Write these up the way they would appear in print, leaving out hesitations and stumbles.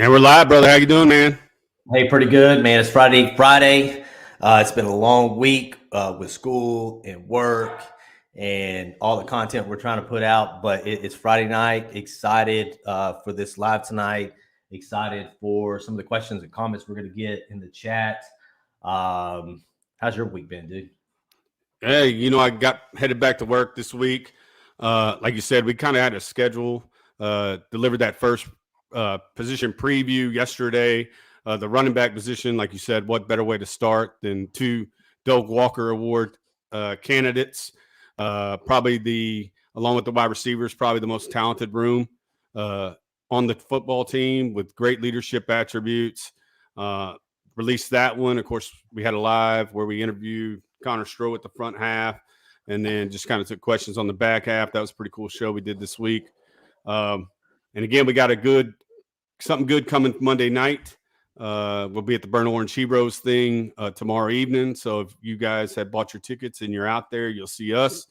And we're live, brother. How you doing, man? Hey, pretty good, man. It's Friday. It's been a long week with school and work and all the content we're trying to put out. But it's Friday night. Excited for this live tonight. Excited for some of the questions and comments we're going to get in the chat. How's your week been, dude? Hey, I got headed back to work this week. Like you said, we kind of had a schedule. Delivered that first position preview yesterday. The running back position, like you said, what better way to start than two Doak Walker Award candidates? Probably along with the wide receivers, probably the most talented room on the football team with great leadership attributes. Released that one. Of course, we had a live where we interviewed Connor Stroh at the front half and then just kind of took questions on the back half. That was a pretty cool show we did this week. And again, we got something good coming Monday night. We'll be at the Burnt Orange Heroes thing tomorrow evening. So if you guys have bought your tickets and you're out there, you'll see us.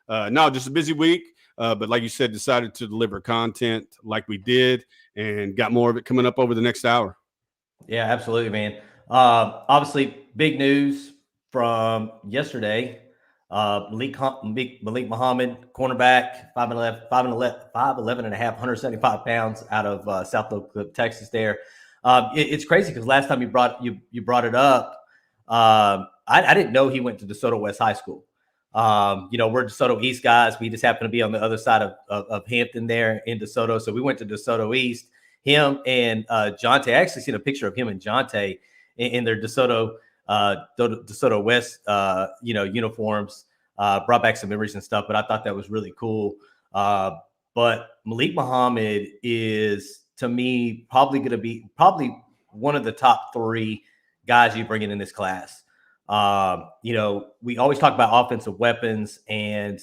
No, just a busy week. But like you said, decided to deliver content like we did and got more of it coming up over the next hour. Yeah, absolutely, man. Obviously, big news from yesterday. Malik Muhammad, cornerback, 5'11 and a half, 175 pounds, out of South Oak Cliff, Texas. There, it's crazy because last time you brought it up, I didn't know he went to DeSoto West High School. We're DeSoto East guys. We just happen to be on the other side of Hampton there in DeSoto, so we went to DeSoto East. Him and Jonte. I actually seen a picture of him and Jonte in their DeSoto West, uniforms. Brought back some memories and stuff, but I thought that was really cool. But Malik Muhammad is, to me, probably going to be one of the top three guys you bring in this class. We always talk about offensive weapons and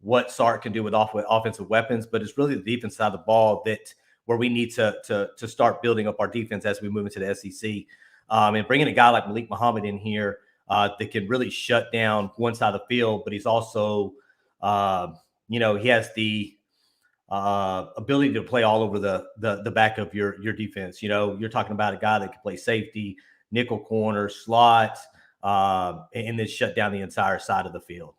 what Sark can do with offensive weapons, but it's really the defense side of the ball where we need to start building up our defense as we move into the SEC. And bringing a guy like Malik Muhammad in here that can really shut down one side of the field, but he's also, he has the ability to play all over the back of your defense. You're talking about a guy that can play safety, nickel corner, slot, and then shut down the entire side of the field.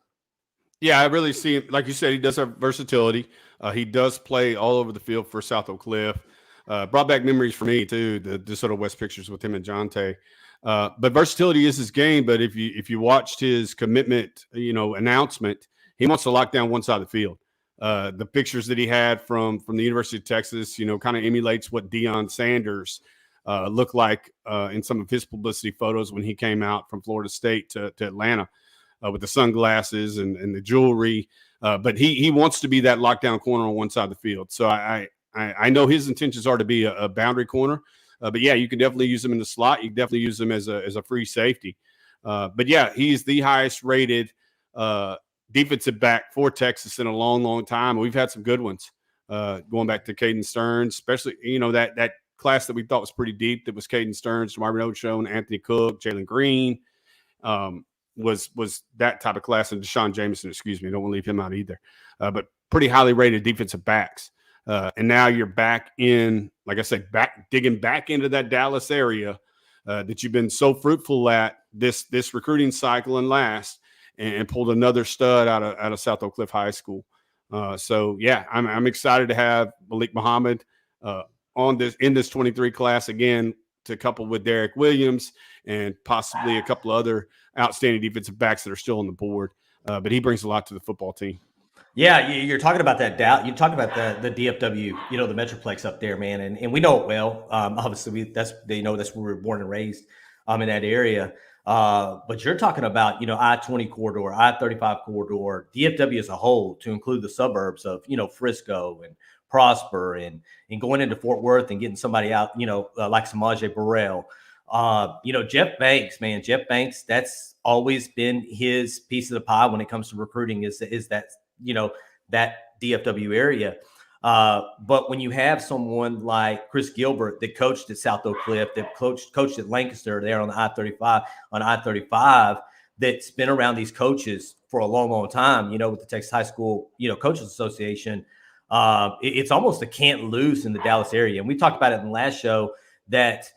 Yeah, I really see him. Like you said, he does have versatility. He does play all over the field for South Oak Cliff. Brought back memories for me too, the DeSoto West pictures with him and Jonte. But versatility is his game. But if you watched his commitment, announcement, he wants to lock down one side of the field. The pictures that he had from the University of Texas, kind of emulates what Deion Sanders looked like in some of his publicity photos when he came out from Florida State to Atlanta. With the sunglasses and the jewelry. But he wants to be that lockdown corner on one side of the field. So I know his intentions are to be a boundary corner. But, yeah, you can definitely use him in the slot. You can definitely use him as a free safety. But, yeah, he's the highest rated defensive back for Texas in a long, long time. We've had some good ones going back to Caden Stearns, especially, that class that we thought was pretty deep. That was Caden Stearns, Marvin Ochoa, Anthony Cook, Jalen Green. Was that type of class, and Deshaun Jameson, excuse me, don't want to leave him out either. But pretty highly rated defensive backs. And now you're back in, like I said, digging back into that Dallas area that you've been so fruitful at this recruiting cycle and last, and pulled another stud out of South Oak Cliff High School. So yeah, I'm excited to have Malik Muhammad in this 23 class again, to couple with Derek Williams and possibly a couple other outstanding defensive backs that are still on the board. But he brings a lot to the football team. Yeah, you're talking about that doubt. You're talking about the DFW, the Metroplex up there, man, and we know it well. Obviously, that's where we were born and raised in that area. But you're talking about I-20 corridor, I-35 corridor, DFW as a whole, to include the suburbs of Frisco and Prosper and going into Fort Worth and getting somebody out, like Samaje Burrell. Jeff Banks, that's always been his piece of the pie when it comes to recruiting is that, that DFW area. But when you have someone like Chris Gilbert that coached at South Oak Cliff, that coached at Lancaster there on I-35, that's been around these coaches for a long, long time, with the Texas High School, Coaches Association, it's almost a can't lose in the Dallas area. And we talked about it in the last show that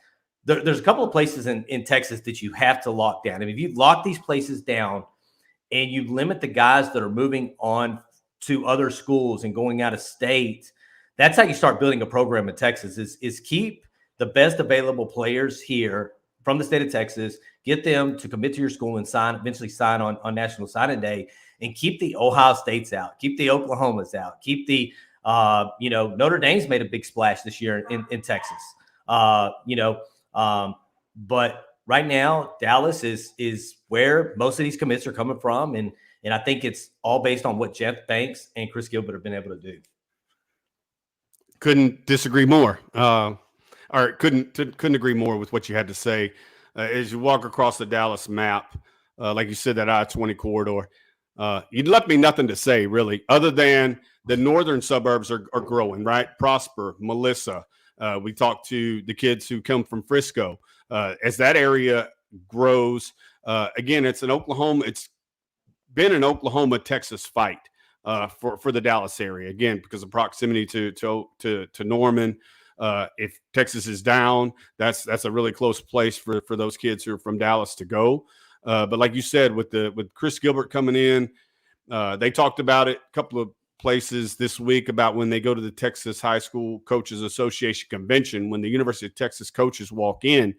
there's a couple of places in Texas that you have to lock down. I mean, if you lock these places down and you limit the guys that are moving on to other schools and going out of state, that's how you start building a program in Texas is keep the best available players here from the state of Texas, get them to commit to your school and eventually sign on National Signing Day, and keep the Ohio States out, keep the Oklahomas out, keep the, Notre Dame's made a big splash this year in Texas, but right now Dallas is where most of these commits are coming from. And I think it's all based on what Jeff Banks and Chris Gilbert have been able to do. Couldn't disagree more. Or couldn't agree more with what you had to say. As you walk across the Dallas map, like you said, that I-20 corridor, you'd left me nothing to say, really, other than the northern suburbs are growing, right? Prosper, Melissa. We talked to the kids who come from Frisco. As that area grows, again, it's been an Oklahoma-Texas fight for the Dallas area, again, because of proximity to Norman. If Texas is down, that's a really close place for those kids who are from Dallas to go. But like you said, with Chris Gilbert coming in, they talked about it a couple of places this week about when they go to the Texas High School Coaches Association convention, when the University of Texas coaches walk in,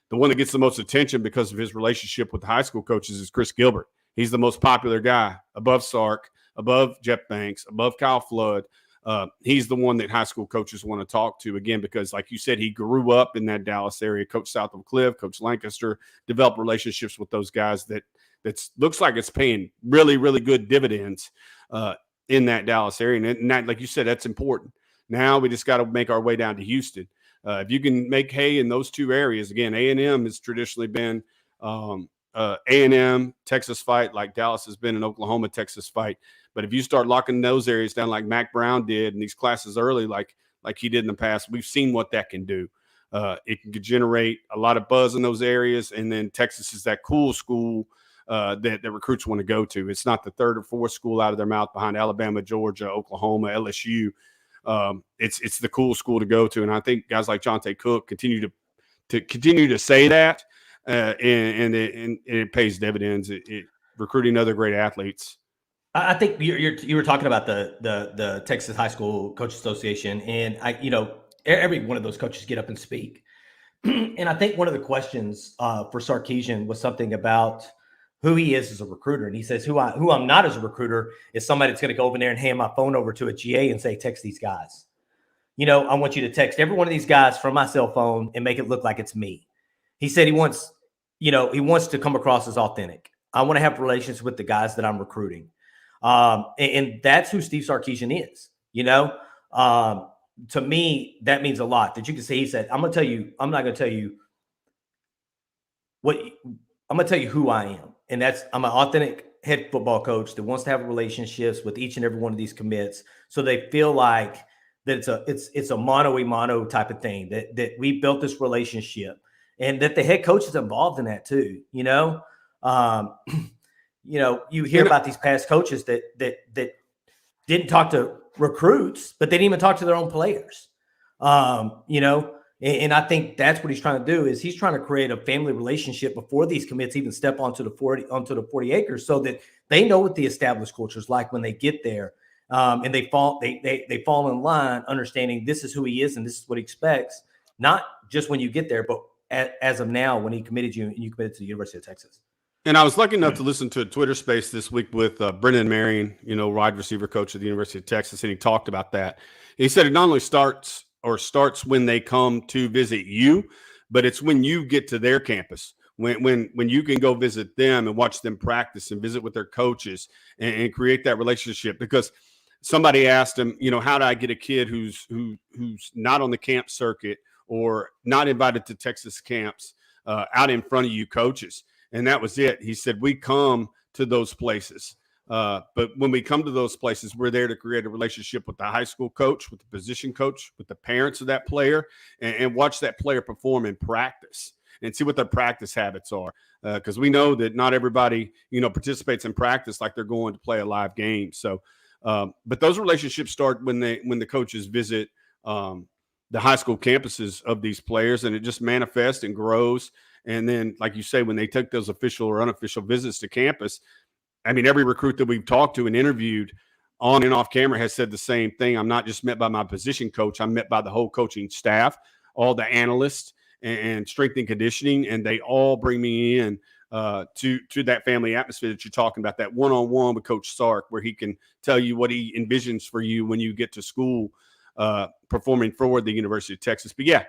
the one that gets the most attention because of his relationship with the high school coaches is Chris Gilbert. He's the most popular guy above Sark, above Jeff Banks, above Kyle Flood. He's the one that high school coaches want to talk to, again, because like you said, he grew up in that Dallas area, coached South of Cliff, coached Lancaster, developed relationships with those guys that looks like it's paying really, really good dividends in that Dallas area. And that, like you said, that's important. Now we just got to make our way down to Houston. If you can make hay in those two areas, again, A&M has traditionally been A&M Texas fight, like Dallas has been an Oklahoma Texas fight. But if you start locking those areas down like Mac Brown did in these classes early, like he did in the past, we've seen what that can do. It can generate a lot of buzz in those areas. And then Texas is that cool school that recruits want to go to. It's not the third or fourth school out of their mouth behind Alabama, Georgia, Oklahoma, LSU. It's the cool school to go to. And I think guys like Jonte Cook continue to say that, and it pays dividends. It recruiting other great athletes. I think you were talking about the Texas High School Coaches Association, and every one of those coaches get up and speak. And I think one of the questions for Sarkisian was something about who he is as a recruiter, and he says who I'm not as a recruiter is somebody that's going to go over there and hand my phone over to a GA and say, text these guys. I want you to text every one of these guys from my cell phone and make it look like it's me. He said he wants to come across as authentic. I want to have relations with the guys that I'm recruiting. And that's who Steve Sarkisian is, to me, that means a lot that you can say, he said, I'm not going to tell you who I am. And I'm an authentic head football coach that wants to have relationships with each and every one of these commits. So they feel like that it's a mano-a-mano type of thing, that we built this relationship and that the head coach is involved in that too. You hear about these past coaches that didn't talk to recruits, but they didn't even talk to their own players. And I think that's what he's trying to do, is he's trying to create a family relationship before these commits even step onto the 40 acres, so that they know what the established culture is like when they get there. And they fall in line, understanding this is who he is and this is what he expects, not just when you get there, but as of now, when he committed you and you committed to the University of Texas. And I was lucky enough to listen to a Twitter space this week with Brendan Marion, wide receiver coach of the University of Texas, and he talked about that. He said it not only starts when they come to visit you, but it's when you get to their campus, when you can go visit them and watch them practice and visit with their coaches and create that relationship. Because somebody asked him, how do I get a kid who's not on the camp circuit or not invited to Texas camps out in front of you coaches? And that was it. He said, we come to those places. But when we come to those places, we're there to create a relationship with the high school coach, with the position coach, with the parents of that player, and watch that player perform in practice and see what their practice habits are. Because we know that not everybody, participates in practice like they're going to play a live game. So, but those relationships start when the coaches visit the high school campuses of these players, and it just manifests and grows. And then, like you say, when they take those official or unofficial visits to campus, I mean, every recruit that we've talked to and interviewed on and off camera has said the same thing. I'm not just met by my position coach. I'm met by the whole coaching staff, all the analysts and strength and conditioning, and they all bring me in to that family atmosphere that you're talking about, that one-on-one with Coach Sark, where he can tell you what he envisions for you when you get to school performing for the University of Texas. But yeah,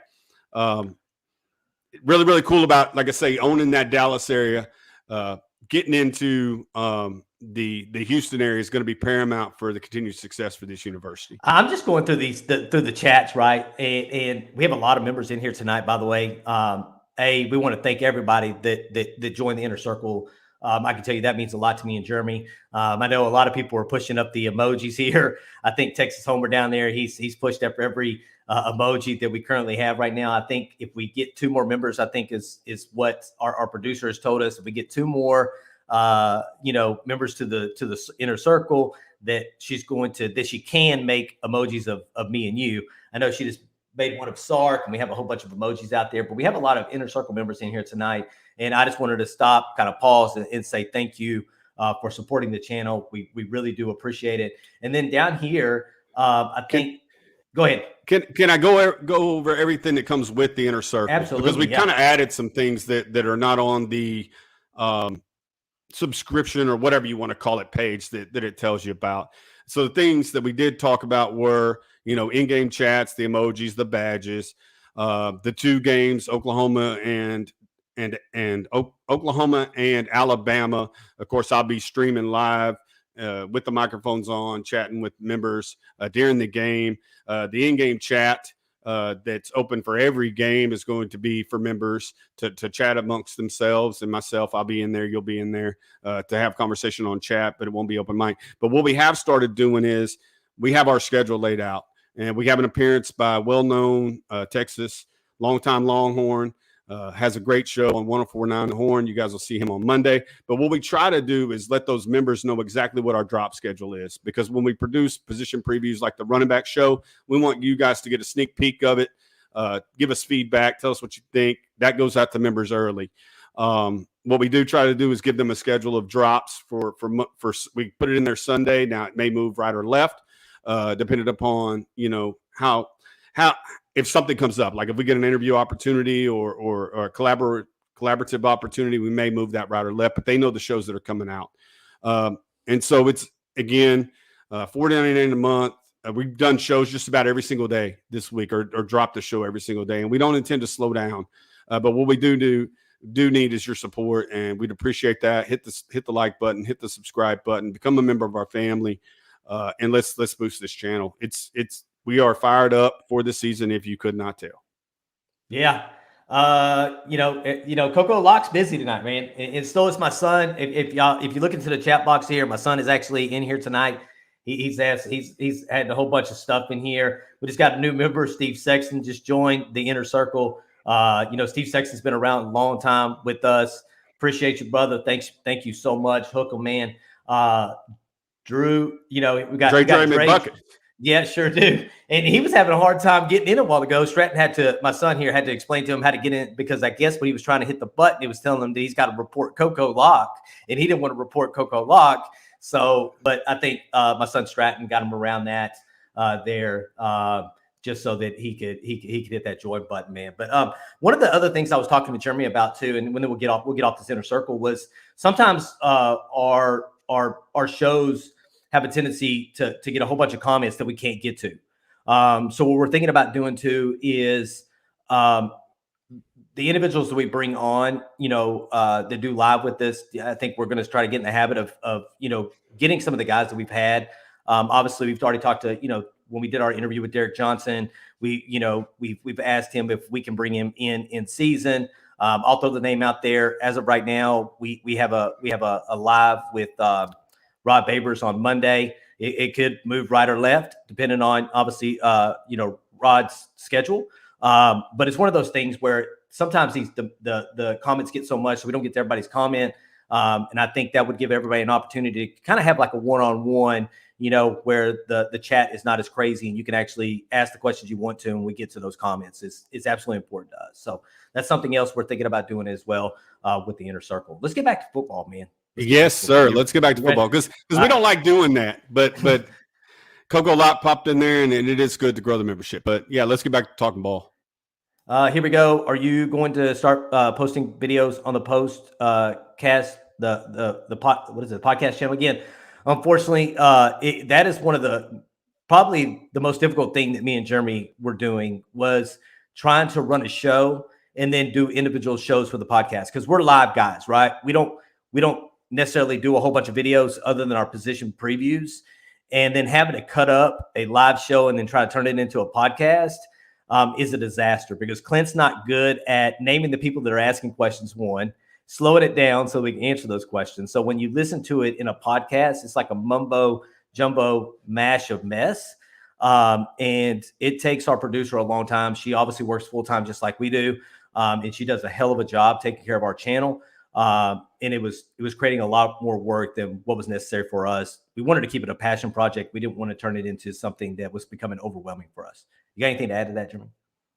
really, really cool about, like I say, owning that Dallas area. Getting into the Houston area is going to be paramount for the continued success for this university. I'm just going through through the chats, right? And we have a lot of members in here tonight, by the way. We want to thank everybody that joined the Inner Circle. I can tell you that means a lot to me and Jeremy. I know a lot of people are pushing up the emojis here. I think Texas Homer down there, he's pushed up every emoji that we currently have right now. I think if we get 2 more members, I think is what our producer has told us. If we get 2 more, members to the Inner Circle, that she can make emojis of me and you. I know she just made one of Sark, and we have a whole bunch of emojis out there, but we have a lot of Inner Circle members in here tonight. And I just wanted to stop, kind of pause and say thank you for supporting the channel. We really do appreciate it. And then down here, I think, go ahead. Can I go over everything that comes with the Inner Circle? Absolutely. Because we kind of added some things that are not on the subscription or whatever you want to call it page that it tells you about. So the things that we did talk about were, in-game chats, the emojis, the badges, the 2 games, Oklahoma and Oklahoma and Alabama. Of course, I'll be streaming live with the microphones on, chatting with members during the game. The in-game chat that's open for every game is going to be for members to chat amongst themselves and myself. I'll be in there. You'll be in there to have conversation on chat, but it won't be open mic. But what we have started doing is we have our schedule laid out, and we have an appearance by well-known Texas longtime Longhorn. Has a great show on 104.9 The Horn. You guys will see him on Monday. But what we try to do is let those members know exactly what our drop schedule is, because when we produce position previews like the running back show, we want you guys to get a sneak peek of it. Give us feedback. Tell us what you think. That goes out to members early. What we do try to do is give them a schedule of drops for we put it in there Sunday. Now it may move right or left, depending upon, how if something comes up, like if we get an interview opportunity or a collaborative opportunity, we may move that right or left, but they know the shows that are coming out. And so it's, again, $4.99 a month. We've done shows just about every single day this week, or dropped a show every single day, and we don't intend to slow down. But what we do need is your support, and we'd appreciate that. Hit the like button, hit the subscribe button, become a member of our family, and let's boost this channel. We are fired up for the season, if you could not tell. Yeah. Coco Lock's busy tonight, man. And so is my son. If you look into the chat box here, my son is actually in here tonight. He's had a whole bunch of stuff in here. We just got a new member, Steve Sexton, just joined the Inner Circle. Steve Sexton's been around a long time with us. Appreciate you, brother. Thank you so much. Hook 'em, man. Drew, we got Drake. Bucket. Yeah, sure do. And he was having a hard time getting in a while ago. Stratton my son here had to explain to him how to get in, because I guess when he was trying to hit the button, it was telling him that he's got to report Coco Lock, and he didn't want to report Coco Lock. So, but I think my son Stratton got him around that just so that he could hit that join button, man. But one of the other things I was talking to Jeremy about too, and when we'll get off this Inner Circle, was sometimes our shows have a tendency to get a whole bunch of comments that we can't get to. So what we're thinking about doing too is the individuals that we bring on, that do live with this. I think we're going to try to get in the habit of getting some of the guys that we've had. Obviously, we've already talked to, when we did our interview with Derek Johnson, we've asked him if we can bring him in season. I'll throw the name out there. As of right now, we have a live with Rod Babers on Monday. It could move right or left, depending on, obviously, Rod's schedule. But it's one of those things where sometimes the comments get so much, so we don't get to everybody's comment. And I think that would give everybody an opportunity to kind of have like a one-on-one, where the chat is not as crazy and you can actually ask the questions you want to, and we get to those comments is absolutely important to us. So that's something else we're thinking about doing as well with the inner circle. Let's get back to football, man. Yes, sir. Let's get back to football because we don't like doing that, but Coco Lot popped in there, and it is good to grow the membership. But yeah, let's get back to talking ball. Here we go. Are you going to start posting videos on the podcast, the podcast channel again? Unfortunately, that is one of probably the most difficult thing that me and Jeremy were doing was trying to run a show and then do individual shows for the podcast because we're live guys, right? We don't necessarily do a whole bunch of videos other than our position previews, and then having to cut up a live show and then try to turn it into a podcast is a disaster because Clint's not good at naming the people that are asking questions, one, slowing it down so we can answer those questions. So when you listen to it in a podcast, it's like a mumbo jumbo mash of mess. And it takes our producer a long time. She obviously works full time just like we do. And she does a hell of a job taking care of our channel. And it was creating a lot more work than what was necessary for us. We wanted to keep it a passion project. We didn't want to turn it into something that was becoming overwhelming for us. You got anything to add to that, Jeremy?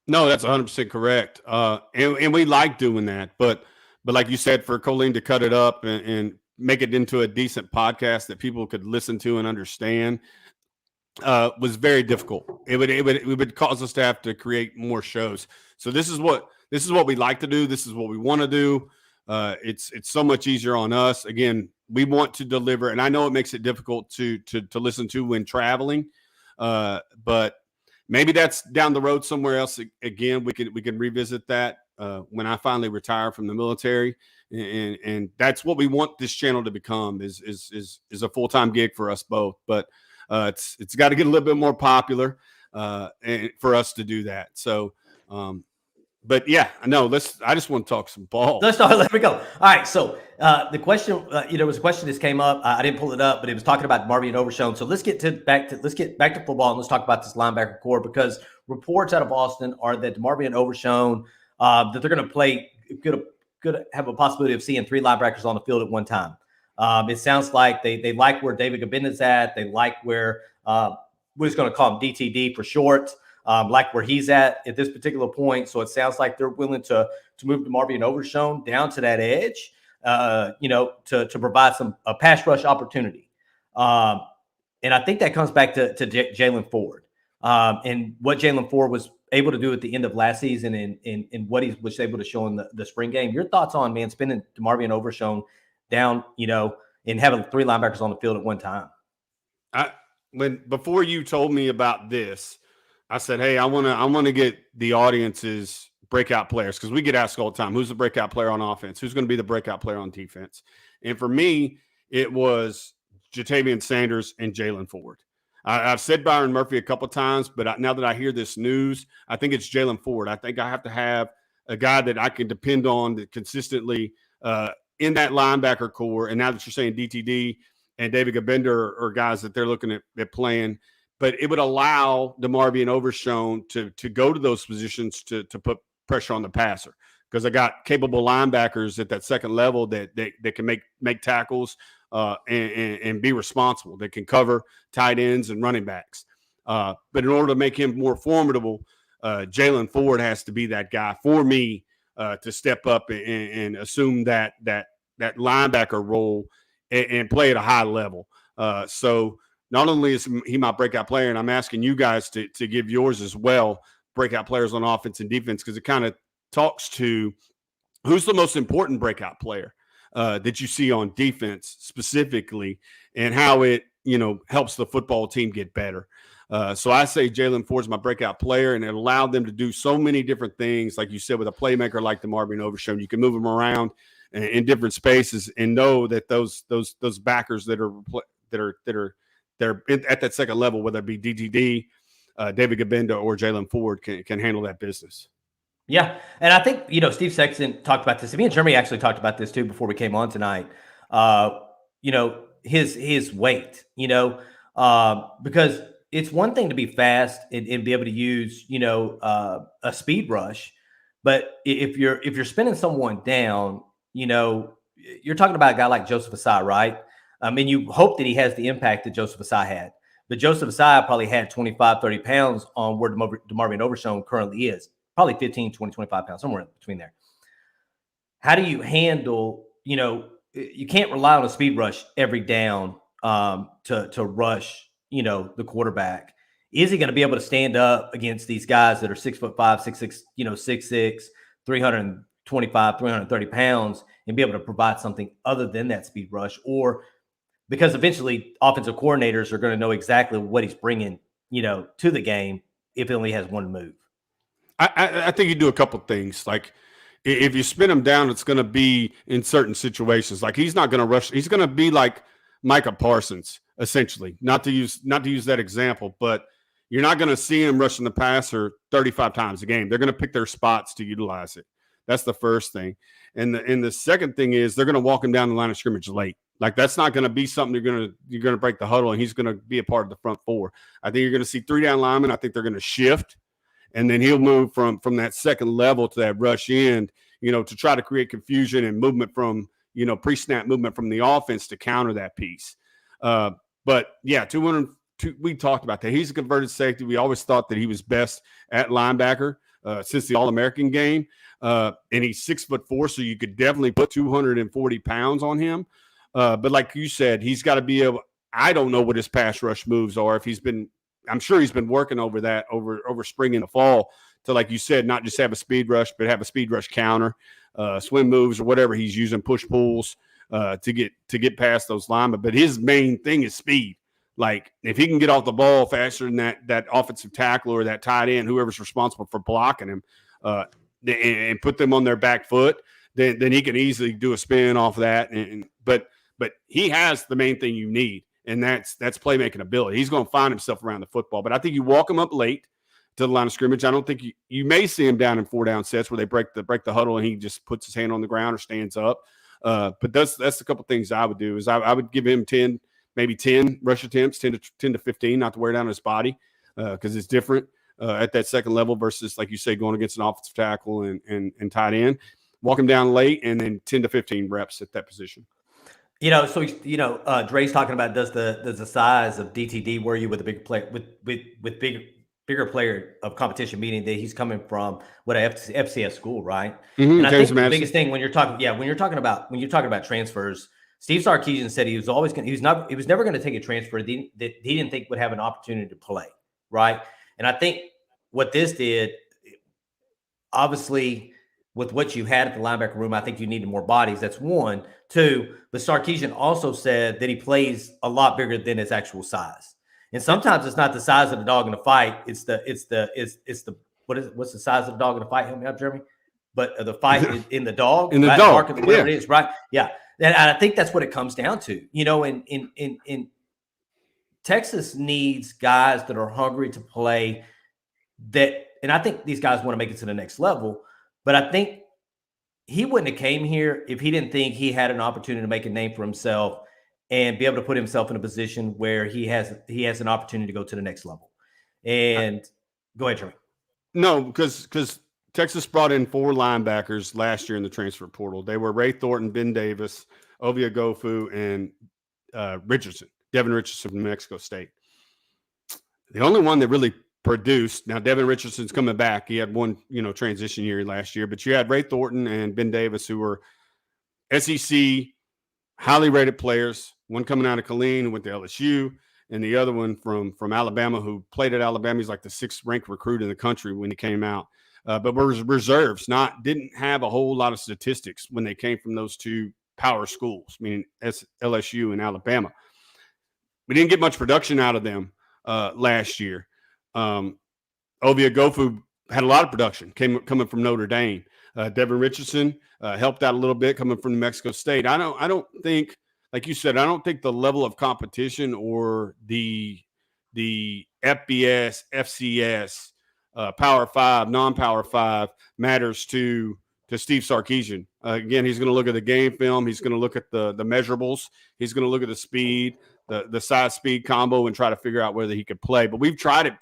No, that's 100% correct. And we like doing that, but like you said, for Colleen to cut it up and make it into a decent podcast that people could listen to and understand was very difficult. It would cause us to have to create more shows. So this is what we like to do. This is what we want to do. It's so much easier on us. Again, we want to deliver, and I know it makes it difficult to listen to when traveling, but maybe that's down the road somewhere else. Again, we can revisit that when I finally retire from the military, and that's what we want this channel to become is a full-time gig for us both. But it's got to get a little bit more popular and for us to do that. So. But yeah, no. I just want to talk some ball. Let's talk. Let me go. All right. So the question, there was a question that came up. I didn't pull it up, but it was talking about DeMarvion Overshown. So let's get back to football and let's talk about this linebacker core because reports out of Austin are that DeMarvion Overshown that they're going to play could have a possibility of seeing 3 linebackers on the field at one time. It sounds like they like where David 𝗟𝗓𝗦 at. They like where we're just going to call him DTD for short. Like where he's at this particular point. So it sounds like they're willing to move DeMarvion Overshown down to that edge, to provide a pass rush opportunity. And I think that comes back to Jaylan Ford and what Jaylan Ford was able to do at the end of last season and what he was able to show in the spring game. Your thoughts on, man, spending DeMarvion Overshown down, and having 3 linebackers on the field at one time? Before you told me about this, I said, hey, I want to get the audience's breakout players because we get asked all the time, who's the breakout player on offense? Who's going to be the breakout player on defense? And for me, it was Jatavian Sanders and Jaylan Ford. I've said Byron Murphy a couple of times, but now that I hear this news, I think it's Jaylan Ford. I think I have to have a guy that I can depend on that consistently in that linebacker core. And now that you're saying DTD and David 𝗟𝗓𝗦 are guys that they're looking at playing, but it would allow DeMarvion Overshown to go to those positions to put pressure on the passer because I got capable linebackers at that second level that can make tackles and be responsible. They can cover tight ends and running backs. But in order to make him more formidable, Jaylan Ford has to be that guy for me to step up and assume that linebacker role and play at a high level. So not only is he my breakout player, and I'm asking you guys to give yours as well, breakout players on offense and defense, because it kind of talks to who's the most important breakout player that you see on defense specifically and how it, helps the football team get better. So I say Jaylan Ford's my breakout player, and it allowed them to do so many different things. Like you said, with a playmaker like DeMarvion Overshown, you can move them around in different spaces and know that those backers that are at that second level, whether it be DTD, David 𝗟𝗟𝗦, or Jaylan Ford can handle that business. Yeah. And I think, Steve Sexton talked about this. Me and Jeremy actually talked about this too before we came on tonight. His weight, because it's one thing to be fast and be able to use, a speed rush. But if you're spinning someone down, you're talking about a guy like Joseph Asai, right? I mean, you hope that he has the impact that Joseph Asai had. But Joseph Asai probably had 25, 30 pounds on where DeMarvion Overshown currently is. Probably 15, 20, 25 pounds, somewhere in between there. How do you handle, you can't rely on a speed rush every down to rush, the quarterback. Is he going to be able to stand up against these guys that are 6'5", 6'6", 6'6", 325, 330 pounds and be able to provide something other than that speed rush? Or because eventually offensive coordinators are going to know exactly what he's bringing, to the game if he only has one move. I think you do a couple things. Like if you spin him down, it's going to be in certain situations. Like he's not going to rush. He's going to be like Micah Parsons, essentially. Not to use that example, but you're not going to see him rushing the passer 35 times a game. They're going to pick their spots to utilize it. That's the first thing. And the second thing is they're going to walk him down the line of scrimmage late. Like that's not going to be something you're going to break the huddle and he's going to be a part of the front four. I think you're going to see 3 down linemen. I think they're going to shift, and then he'll move from that second level to that rush end, to try to create confusion and movement from pre-snap movement from the offense to counter that piece. But yeah, 202. We talked about that. He's a converted safety. We always thought that he was best at linebacker since the All-American game. And he's 6'4", so you could definitely put 240 pounds on him. But like you said, he's got to be able. I don't know what his pass rush moves are. I'm sure he's been working over that over spring and the fall to, like you said, not just have a speed rush, but have a speed rush counter, swim moves or whatever he's using, push pulls to get past those linemen. But his main thing is speed. Like if he can get off the ball faster than that offensive tackle or that tight end, whoever's responsible for blocking him, and put them on their back foot, then he can easily do a spin off of that. But he has the main thing you need, and that's playmaking ability. He's going to find himself around the football. But I think you walk him up late to the line of scrimmage. I don't think you may see him down in 4-down sets where they break the huddle and he just puts his hand on the ground or stands up. But that's a couple things I would do is I would give him 10 rush attempts, 10 to 15, not to wear down his body because it's different at that second level versus, like you say, going against an offensive tackle and tight end. Walk him down late and then 10 to 15 reps at that position. So Dre's talking about does the size of DTD worry you with a bigger player with bigger player of competition, meaning that he's coming from what a FCS school, right? Mm-hmm, and I James think Madison. The biggest thing when you're talking about transfers, Steve Sarkisian said he was never going to take a transfer that he didn't think would have an opportunity to play, right? And I think what this did, obviously, with what you had at the linebacker room, I think you needed more bodies. That's one. 2, but Sarkisian also said that he plays a lot bigger than his actual size. And sometimes it's not the size of the dog in the fight. What's the size of the dog in the fight? Help me out, Jeremy. But the fight is in the dog, in the right? dog, whatever it is, right? Yeah. And I think that's what it comes down to. In Texas needs guys that are hungry to play that, and I think these guys want to make it to the next level. But I think he wouldn't have came here if he didn't think he had an opportunity to make a name for himself and be able to put himself in a position where he has an opportunity to go to the next level. And go ahead, Jeremy. No, because Texas brought in 4 linebackers last year in the transfer portal. They were Ray Thornton, Ben Davis, 𝗟𝗟𝗓𝗓, and Devin Richardson from New Mexico State. The only one that really produced. Now, Devin Richardson's coming back. He had one, transition year last year, but you had Ray Thornton and Ben Davis, who were SEC highly rated players. One coming out of Killeen, went to LSU, and the other one from Alabama, who played at Alabama. He's like the 6th ranked recruit in the country when he came out, but were reserves. Didn't have a whole lot of statistics when they came from those 2 power schools, meaning LSU and Alabama. We didn't get much production out of them last year. 𝗟𝗟𝗓𝗓 had a lot of production coming from Notre Dame. Devin Richardson helped out a little bit coming from New Mexico State. I don't think, like you said, I don't think the level of competition or the FBS, FCS, Power 5, non-Power 5 matters to Steve Sarkisian. Again, he's going to look at the game film. He's going to look at the measurables. He's going to look at the speed, the size-speed combo, and try to figure out whether he could play. But we've tried it,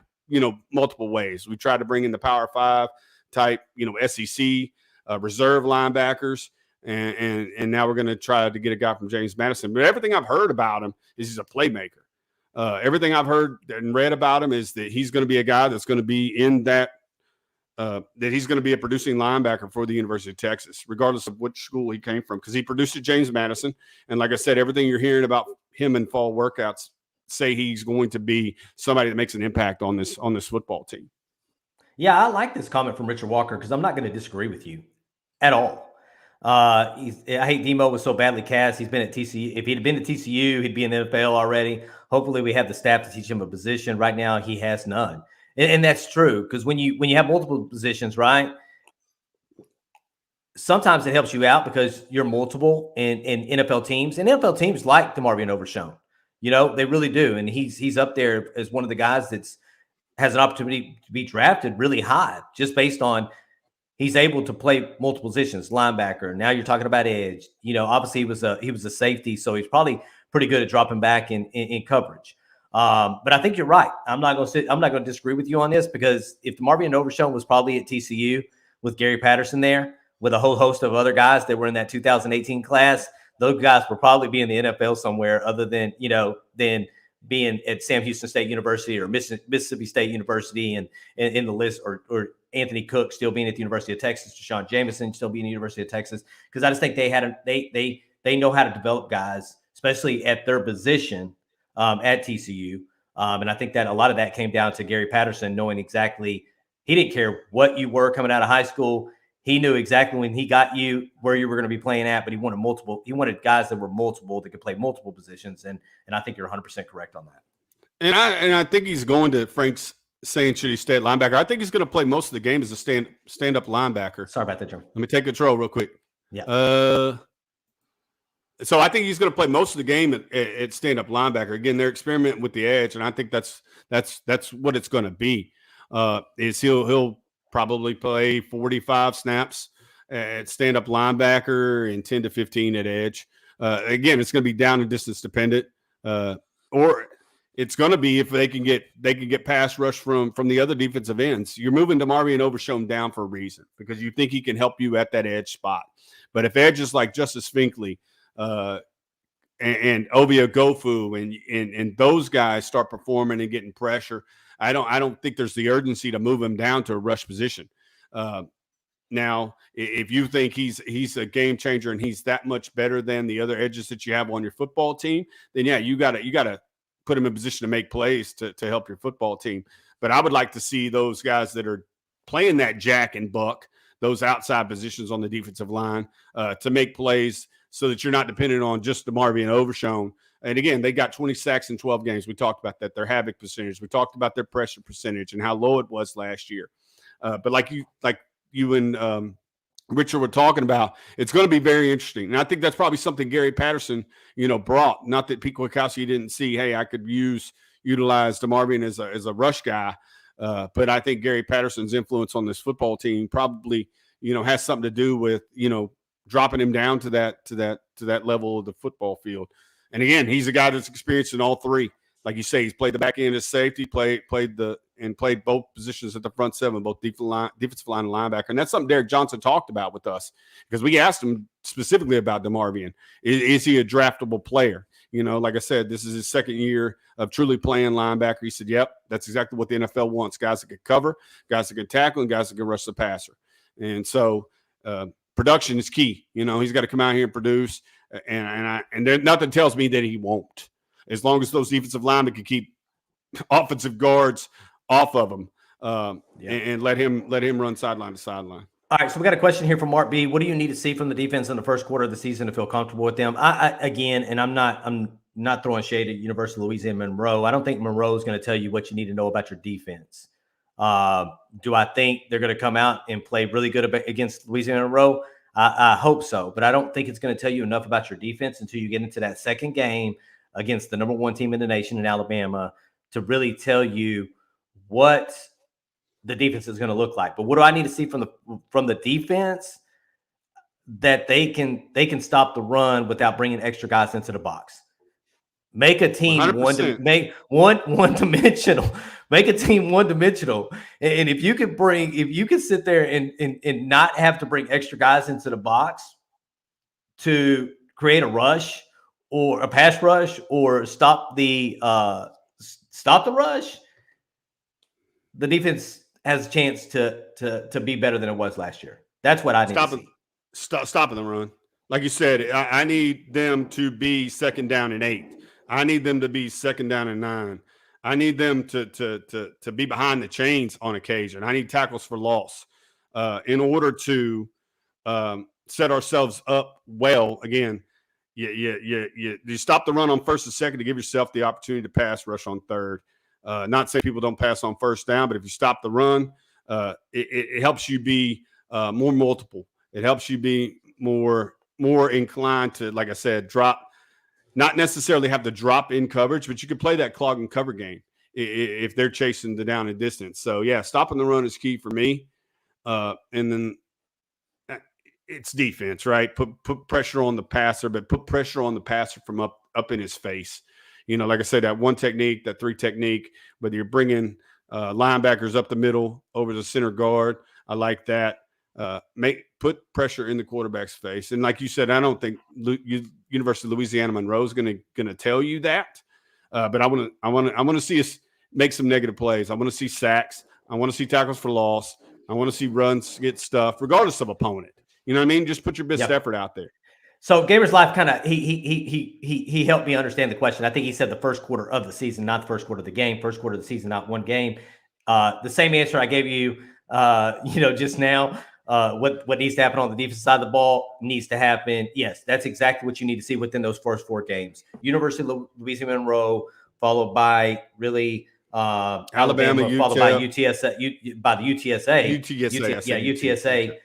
multiple ways. We tried to bring in the Power 5 type, SEC reserve linebackers. and now we're going to try to get a guy from James Madison. But everything I've heard about him is he's a playmaker. Everything I've heard and read about him is that he's going to be a guy that's going to be in that he's going to be a producing linebacker for the University of Texas, regardless of which school he came from, because he produced at James Madison. And like I said, everything you're hearing about him in fall workouts say he's going to be somebody that makes an impact on this football team. Yeah, I like this comment from Richard Walker because I'm not going to disagree with you at all. I hate Demo was so badly cast. He's been at TCU. If he'd been at TCU, he'd be in the NFL already. Hopefully we have the staff to teach him a position. Right now, he has none. And that's true, because when you have multiple positions, right, sometimes it helps you out because you're multiple in NFL teams. And NFL teams like 𝗟𝗏𝗧𝗏 Overshown. You know, they really do. And he's up there as one of the guys that's has an opportunity to be drafted really high just based on he's able to play multiple positions, linebacker. Now you're talking about edge. You know, obviously he was a safety, so he's probably pretty good at dropping back in coverage. But I think you're right. I'm not going to disagree with you on this, because if 𝗟𝗏𝗧𝗏 Overshown was probably at TCU with Gary Patterson there, with a whole host of other guys that were in that 2018 class, those guys will probably be in the NFL somewhere other than, being at Sam Houston State University or Mississippi State University and in the list, or Anthony Cook still being at the University of Texas, Deshaun Jameson still being at the University of Texas. Because I just think they know how to develop guys, especially at their position at TCU. And I think that a lot of that came down to Gary Patterson knowing exactly, he didn't care what you were coming out of high school. He knew exactly when he got you where you were going to be playing at, but he wanted multiple. He wanted guys that were multiple, that could play multiple positions, and I think you're 100% correct on that. And I think he's going to, Frank's saying should he stay at linebacker. I think he's going to play most of the game as a stand-up linebacker. Sorry about that, Jim. Let me take control real quick. Yeah. So I think he's going to play most of the game at stand-up linebacker. Again, they're experimenting with the edge, and I think that's what it's going to be. Is he'll probably play 45 snaps at stand-up linebacker and 10 to 15 at edge. Again, it's going to be down and distance dependent, or it's going to be if they can get pass rush from the other defensive ends. You're moving 𝗟𝗏𝗧𝗏 Overshown down for a reason, because you think he can help you at that edge spot. But if edges like Justice Finkley and Ovia Gofu and those guys start performing and getting pressure, I don't think there's the urgency to move him down to a rush position. Now, if you think he's a game changer and he's that much better than the other edges that you have on your football team, then yeah, you gotta put him in position to make plays to help your football team. But I would like to see those guys that are playing that jack and buck, those outside positions on the defensive line, to make plays so that you're not dependent on just 𝗟𝗏𝗧𝗏 and Overshown. And again, they got 20 sacks in 12 games. We talked about that, their havoc percentage. We talked about their pressure percentage and how low it was last year. But like you and Richard were talking about, it's going to be very interesting. And I think that's probably something Gary Patterson, brought. Not that Pete Kwiatkowski didn't see, hey, I could utilize 𝗟𝗏𝗧𝗏 as a rush guy. But I think Gary Patterson's influence on this football team probably, has something to do with, dropping him down to that level of the football field. And again, he's a guy that's experienced in all three. Like you say, he's played the back end as safety, played both positions at the front seven, both defensive line and linebacker. And that's something Derek Johnson talked about with us, because we asked him specifically about 𝗟𝗏𝗧𝗏. Is he a draftable player? Like I said, this is his second year of truly playing linebacker. He said, yep, that's exactly what the NFL wants. Guys that can cover, guys that can tackle, and guys that can rush the passer. And so production is key. He's got to come out here and produce. And there, nothing tells me that he won't, as long as those defensive linemen can keep offensive guards off of him, and let him run sideline to sideline. All right, so we got a question here from Mark B. What do you need to see from the defense in the first quarter of the season to feel comfortable with them? I'm not throwing shade at University of Louisiana Monroe. I don't think Monroe is going to tell you what you need to know about your defense. Do I think they're going to come out and play really good against Louisiana Monroe? I hope so, but I don't think it's going to tell you enough about your defense until you get into that second game against the number one team in the nation in Alabama to really tell you what the defense is going to look like. But what do I need to see from the defense? That they can stop the run without bringing extra guys into the box. Make a team one-dimensional. Make a team one-dimensional. And if you can sit there and not have to bring extra guys into the box, to create a rush or a pass rush or stop the rush, the defense has a chance to be better than it was last year. That's what I need to see. Stopping the run. Like you said, I need them to be second down and 8. I need them to be second down and 9. I need them to be behind the chains on occasion. I need tackles for loss in order to set ourselves up well. Again, you stop the run on first and second to give yourself the opportunity to pass rush on third. Not saying people don't pass on first down, but if you stop the run, it helps you be more multiple. It helps you be more inclined to, like I said, drop. Not necessarily have to drop in coverage, but you can play that clog and cover game if they're chasing the down and distance. So, yeah, stopping the run is key for me. And then it's defense, right? Put pressure on the passer, but put pressure on the passer from up in his face. You know, like I said, that 1 technique, that 3 technique, whether you're bringing linebackers up the middle over the center guard, I like that. Put pressure in the quarterback's face, and like you said, I don't think University of Louisiana Monroe is going to tell you that, but I want to see us make some negative plays. I want to see sacks. I want to see tackles for loss. I want to see runs get stuffed, regardless of opponent. You know what I mean? Just put your best effort out there. So Gamer's Life kind of he helped me understand the question. I think he said the first quarter of the season, not the first quarter of the game. First quarter of the season, not one game. The same answer I gave you, just now. What needs to happen on the defensive side of the ball needs to happen. Yes, that's exactly what you need to see within those first 4 games. University of Louisiana Monroe, followed by really Alabama, followed by UTSA, by the UTSA. UTSA.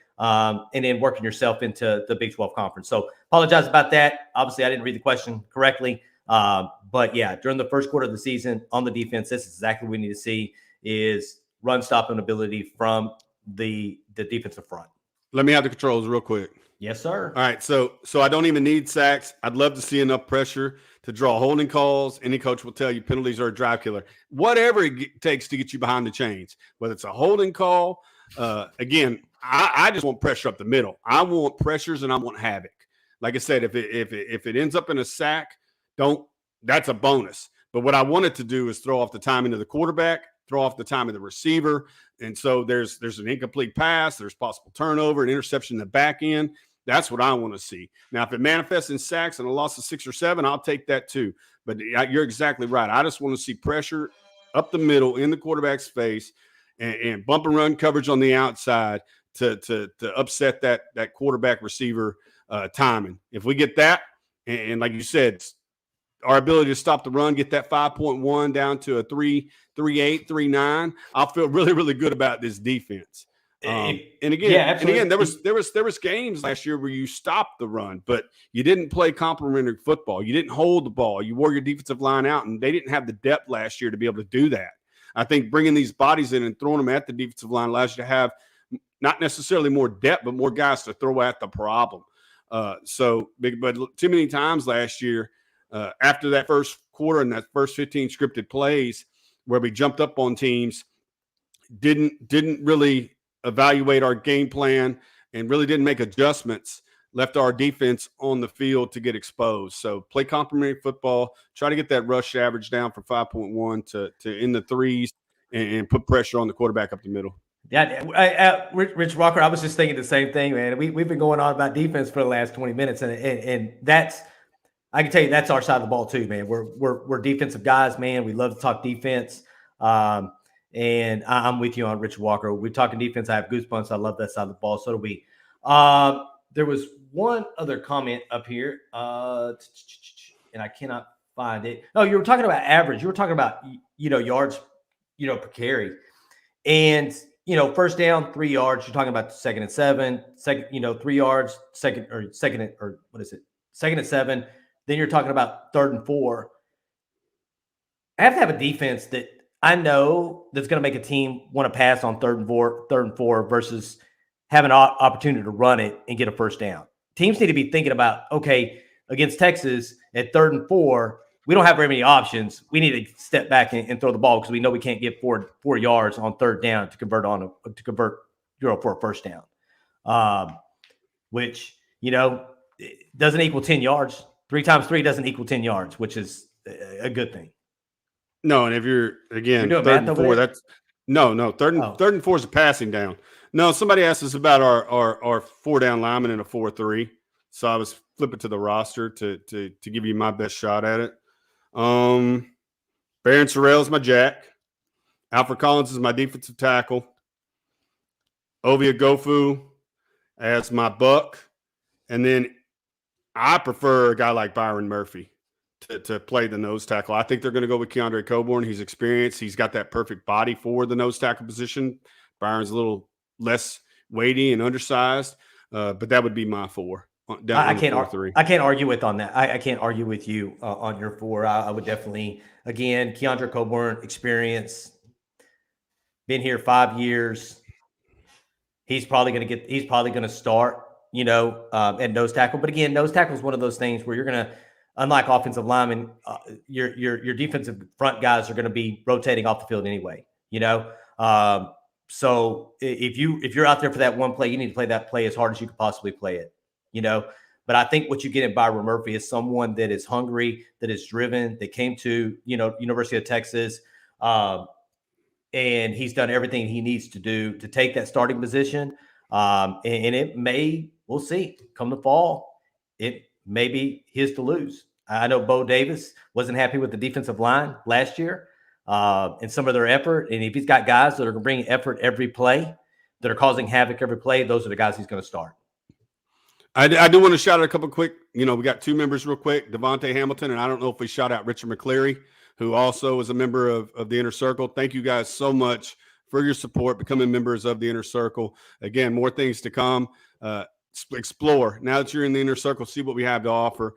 And then working yourself into the Big 12 conference. So apologize about that. Obviously, I didn't read the question correctly. But yeah, during the first quarter of the season on the defense, this is exactly what we need to see is run stopping ability from the defensive front. Let me have the controls real quick. Yes, sir. All right. So I don't even need sacks. I'd love to see enough pressure to draw holding calls. Any coach will tell you penalties are a drive killer. Whatever it takes to get you behind the chains, whether it's a holding call. Again, I just want pressure up the middle. I want pressures and I want havoc. Like I said, if it ends up in a sack, that's a bonus. But what I wanted to do is throw off the timing of the quarterback, throw off the timing of the receiver. And so there's an incomplete pass, there's possible turnover, an interception in the back end. That's what I want to see. Now, if it manifests in sacks and a loss of 6 or 7, I'll take that too. But you're exactly right. I just want to see pressure up the middle in the quarterback's face and bump and run coverage on the outside to upset that quarterback receiver timing. If we get that, and like you said, our ability to stop the run, get that 5.1 down to a 3.8, 3.9, I'll feel really, really good about this defense. And again, there was games last year where you stopped the run, but you didn't play complementary football. You didn't hold the ball. You wore your defensive line out, and they didn't have the depth last year to be able to do that. I think bringing these bodies in and throwing them at the defensive line allows you to have not necessarily more depth, but more guys to throw at the problem. But too many times last year, after that first quarter and that first 15 scripted plays where we jumped up on teams, didn't really evaluate our game plan and really didn't make adjustments, left our defense on the field to get exposed. So play complementary football, try to get that rush average down from 5.1 to in the 3s and put pressure on the quarterback up the middle. Yeah, Rich Walker, I was just thinking the same thing, man. We've been going on about defense for the last 20 minutes, and that's – I can tell you that's our side of the ball too, man. We're defensive guys, man. We love to talk defense. And I'm with you on Richard Walker. We're talking defense. I have goosebumps. I love that side of the ball. So do we. There was one other comment up here, and I cannot find it. No, you were talking about average. You were talking about, yards, per carry. And, first down, 3 yards. You're talking about 2nd and 7, 3 yards, second and 7. Then you're talking about 3rd and 4. I have to have a defense that I know that's going to make a team want to pass on 3rd and 4 versus have an opportunity to run it and get a first down. Teams need to be thinking about, okay, against Texas at 3rd and 4, we don't have very many options. We need to step back and throw the ball because we know we can't get 4 yards on 3rd down to convert for a first down. Which, it doesn't equal 10 yards. 3 times 3 doesn't equal 10 yards, which is a good thing. No, and if you're again You're doing third math and over 4, there? that's no third and 4 is a passing down. No, somebody asked us about our 4-down lineman in a 4-3, so I was flipping to the roster to give you my best shot at it. Baron Sorrell is my jack. Alfred Collins is my defensive tackle. Ovia Gofu as my buck, and then I prefer a guy like Byron Murphy to play the nose tackle. I think they're going to go with 𝗟𝗓𝗏 Coburn. He's experienced. He's got that perfect body for the nose tackle position. Byron's a little less weighty and undersized, but that would be my 4. I can't argue with on that. I can't argue with you on your 4. I would definitely, again, 𝗟𝗓𝗏 Coburn, experience, been here 5 years. He's probably going to start, at nose tackle. But again, nose tackle is one of those things where you're going to, unlike offensive linemen, your defensive front guys are going to be rotating off the field anyway. So if you're out there for that one play, you need to play that play as hard as you could possibly play it. But I think what you get in Byron Murphy is someone that is hungry, that is driven, that came to University of Texas, and he's done everything he needs to do to take that starting position. And it may, we'll see, come the fall, it may be his to lose. I know Bo Davis wasn't happy with the defensive line last year and some of their effort. And if he's got guys that are going to bring effort every play, that are causing havoc every play, those are the guys he's going to start. I do want to shout out a couple quick. We got 2 members real quick, Devontae Hamilton, and I don't know if we shout out Richard McCleary, who also is a member of the Inner Circle. Thank you guys so much for your support, becoming members of the Inner Circle. Again, more things to come. Explore. Now that you're in the Inner Circle, see what we have to offer.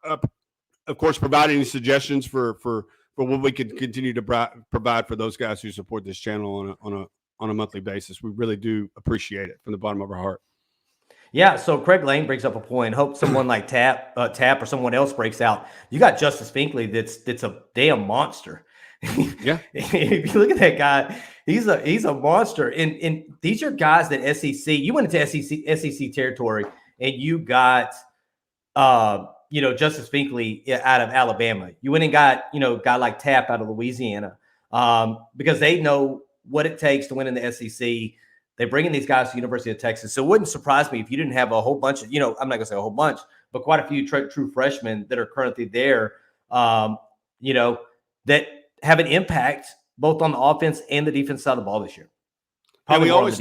Of course, provide any suggestions for what we can continue to provide for those guys who support this channel on a monthly basis. We really do appreciate it from the bottom of our heart. Yeah, so Craig Lane brings up a point. Hope someone like Tap or someone else breaks out. You got Justice Finkley that's a damn monster. Yeah. If you look at that guy, he's a monster. And these are guys that SEC, you went into SEC territory and you got Justice Finkley out of Alabama. You went and got, a guy like Tap out of Louisiana because they know what it takes to win in the SEC. They bring in these guys to the University of Texas. So it wouldn't surprise me if you didn't have a whole bunch of, I'm not going to say a whole bunch, but quite a few true freshmen that are currently there, that have an impact both on the offense and the defense side of the ball this year. We always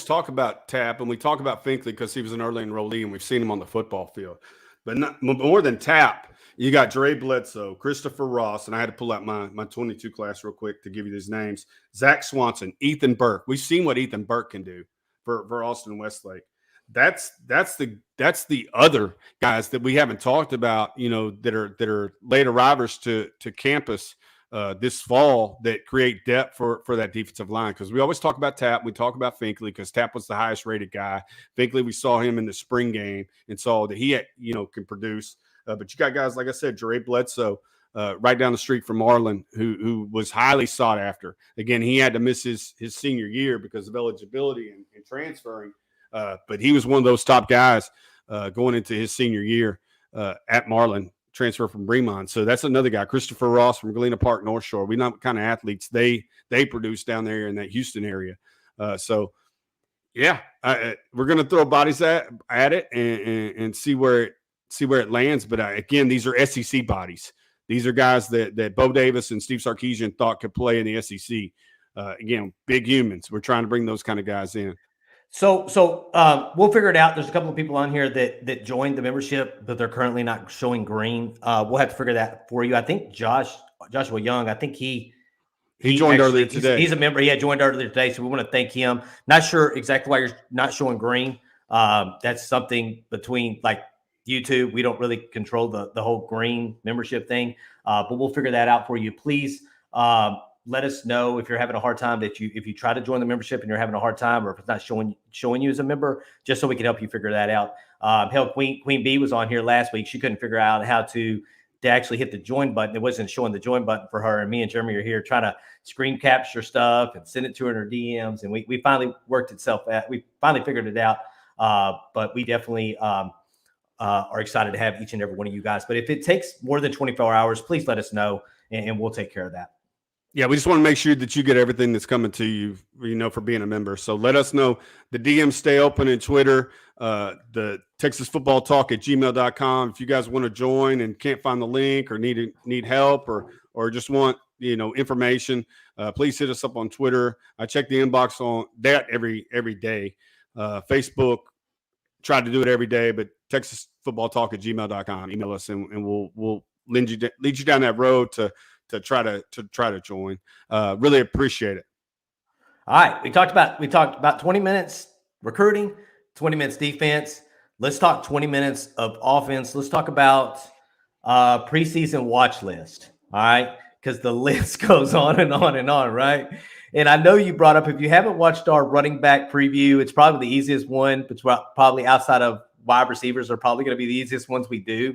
talk about Tap and we talk about Finkley because he was an early enrollee and we've seen him on the football field. But not more than Tap, you got Dre Bledsoe, Christopher Ross, and I had to pull out my 22 class real quick to give you these names. Zach Swanson, Ethan Burke. We've seen what Ethan Burke can do for Austin Westlake. That's the other guys that we haven't talked about, that are late arrivers to campus this fall that create depth for that defensive line. Because we always talk about Tap, we talk about Finkley because Tap was the highest rated guy. Finkley, we saw him in the spring game and saw that he can produce. But you got guys, like I said, Dre Bledsoe, right down the street from Marlin, who was highly sought after. Again, he had to miss his senior year because of eligibility and transferring. But he was one of those top guys going into his senior year at Marlin, transfer from Bremont. So that's another guy, Christopher Ross from Galena Park, North Shore. We know what kind of athletes they produce down there in that Houston area. We're going to throw bodies at it and see where it lands. But again, these are SEC bodies. These are guys that Bo Davis and Steve Sarkisian thought could play in the SEC. Again, big humans. We're trying to bring those kind of guys in. So we'll figure it out. There's a couple of people on here that joined the membership, but they're currently not showing green. We'll have to figure that for you. I think Joshua Young, I think he joined earlier today. He's a member. He had joined earlier today, so we want to thank him. Not sure exactly why you're not showing green. That's something between like YouTube. We don't really control the whole green membership thing, but we'll figure that out for you. Please let us know if you're having a hard time if you try to join the membership and you're having a hard time, or if it's not showing you as a member, just so we can help you figure that out. Hell, Queen B was on here last week. She couldn't figure out how to actually hit the join button. It wasn't showing the join button for her. And me and Jeremy are here trying to screen capture stuff and send it to her in her DMs. And we finally worked itself out. We finally figured it out. But we definitely are excited to have each and every one of you guys. But if it takes more than 24 hours, please let us know, and we'll take care of that. Yeah, we just want to make sure that you get everything that's coming to you, for being a member. So let us know. The DMs stay open in Twitter, the Texas Football Talk at gmail.com. If you guys want to join and can't find the link or need help or just want, information, please hit us up on Twitter. I check the inbox on that every day. Facebook, try to do it every day, but Texas Football Talk at gmail.com. Email us and we'll lead you down that road to try to join. Really appreciate it. All right. We talked about 20 minutes recruiting, 20 minutes defense. Let's talk 20 minutes of offense. Let's talk about preseason watch list. All right. Because the list goes on and on and on, right? And I know you brought up, if you haven't watched our running back preview, it's probably the easiest one. It's probably outside of wide receivers are probably going to be the easiest ones we do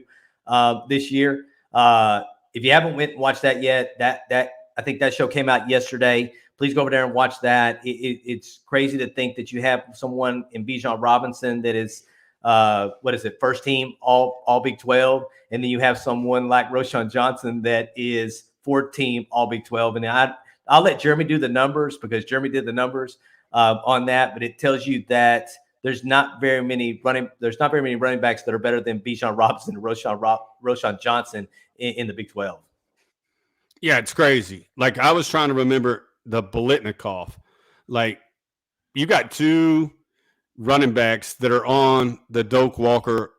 this year. If you haven't went and watched that yet, that I think that show came out yesterday. Please go over there and watch that. It's crazy to think that you have someone in Bijan Robinson that is, first team all Big 12, and then you have someone like Roschon Johnson that is fourth team all Big 12. And I'll let Jeremy do the numbers because Jeremy did the numbers on that, but it tells you that there's not very many running backs that are better than Bijan Robinson and Roschon Johnson in the Big 12. Yeah, it's crazy. Like, I was trying to remember the 𝗟𝗏𝗘. Like, you got two running backs that are on the Doak Walker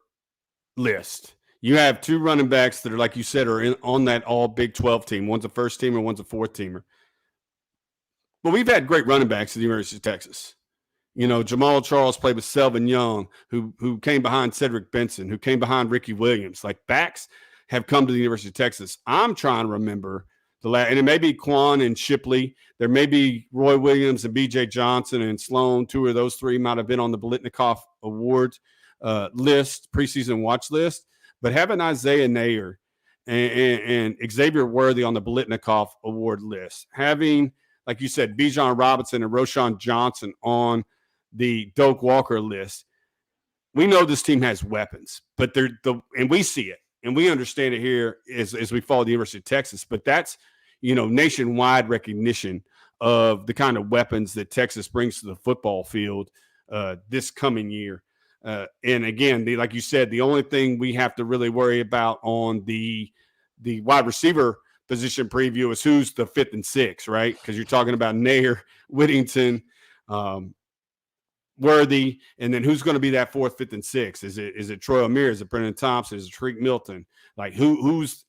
list. You have two running backs that are, like you said, are on that all Big 12 team. One's a first teamer, one's a fourth teamer. But we've had great running backs at the University of Texas. Jamal Charles played with Selvin Young, who came behind Cedric Benson, who came behind Ricky Williams. Like, backs have come to the University of Texas. I'm trying to remember and it may be Quan and Shipley. There may be Roy Williams and B.J. Johnson and Sloan. Two of those three might have been on the 𝗟𝗏𝗘 Awards list, preseason watch list. But having Isaiah Nayer and Xavier Worthy on the 𝗟𝗏𝗘 Award list, having, like you said, Bijan Robinson and Roschon Johnson on the Doak Walker list, we know this team has weapons, but and we see it. And we understand it here as we follow the University of Texas, but that's, nationwide recognition of the kind of weapons that Texas brings to the football field this coming year. And again, like you said, the only thing we have to really worry about on the wide receiver position preview is who's the 5th and 6th, right? Because you're talking about Nayer, Whittington, Worthy, and then who's going to be that 4th, 5th, and 6th? Is it Troy O'Meara? Is it Brennan Thompson? Is it Tariq Milton? Like, who's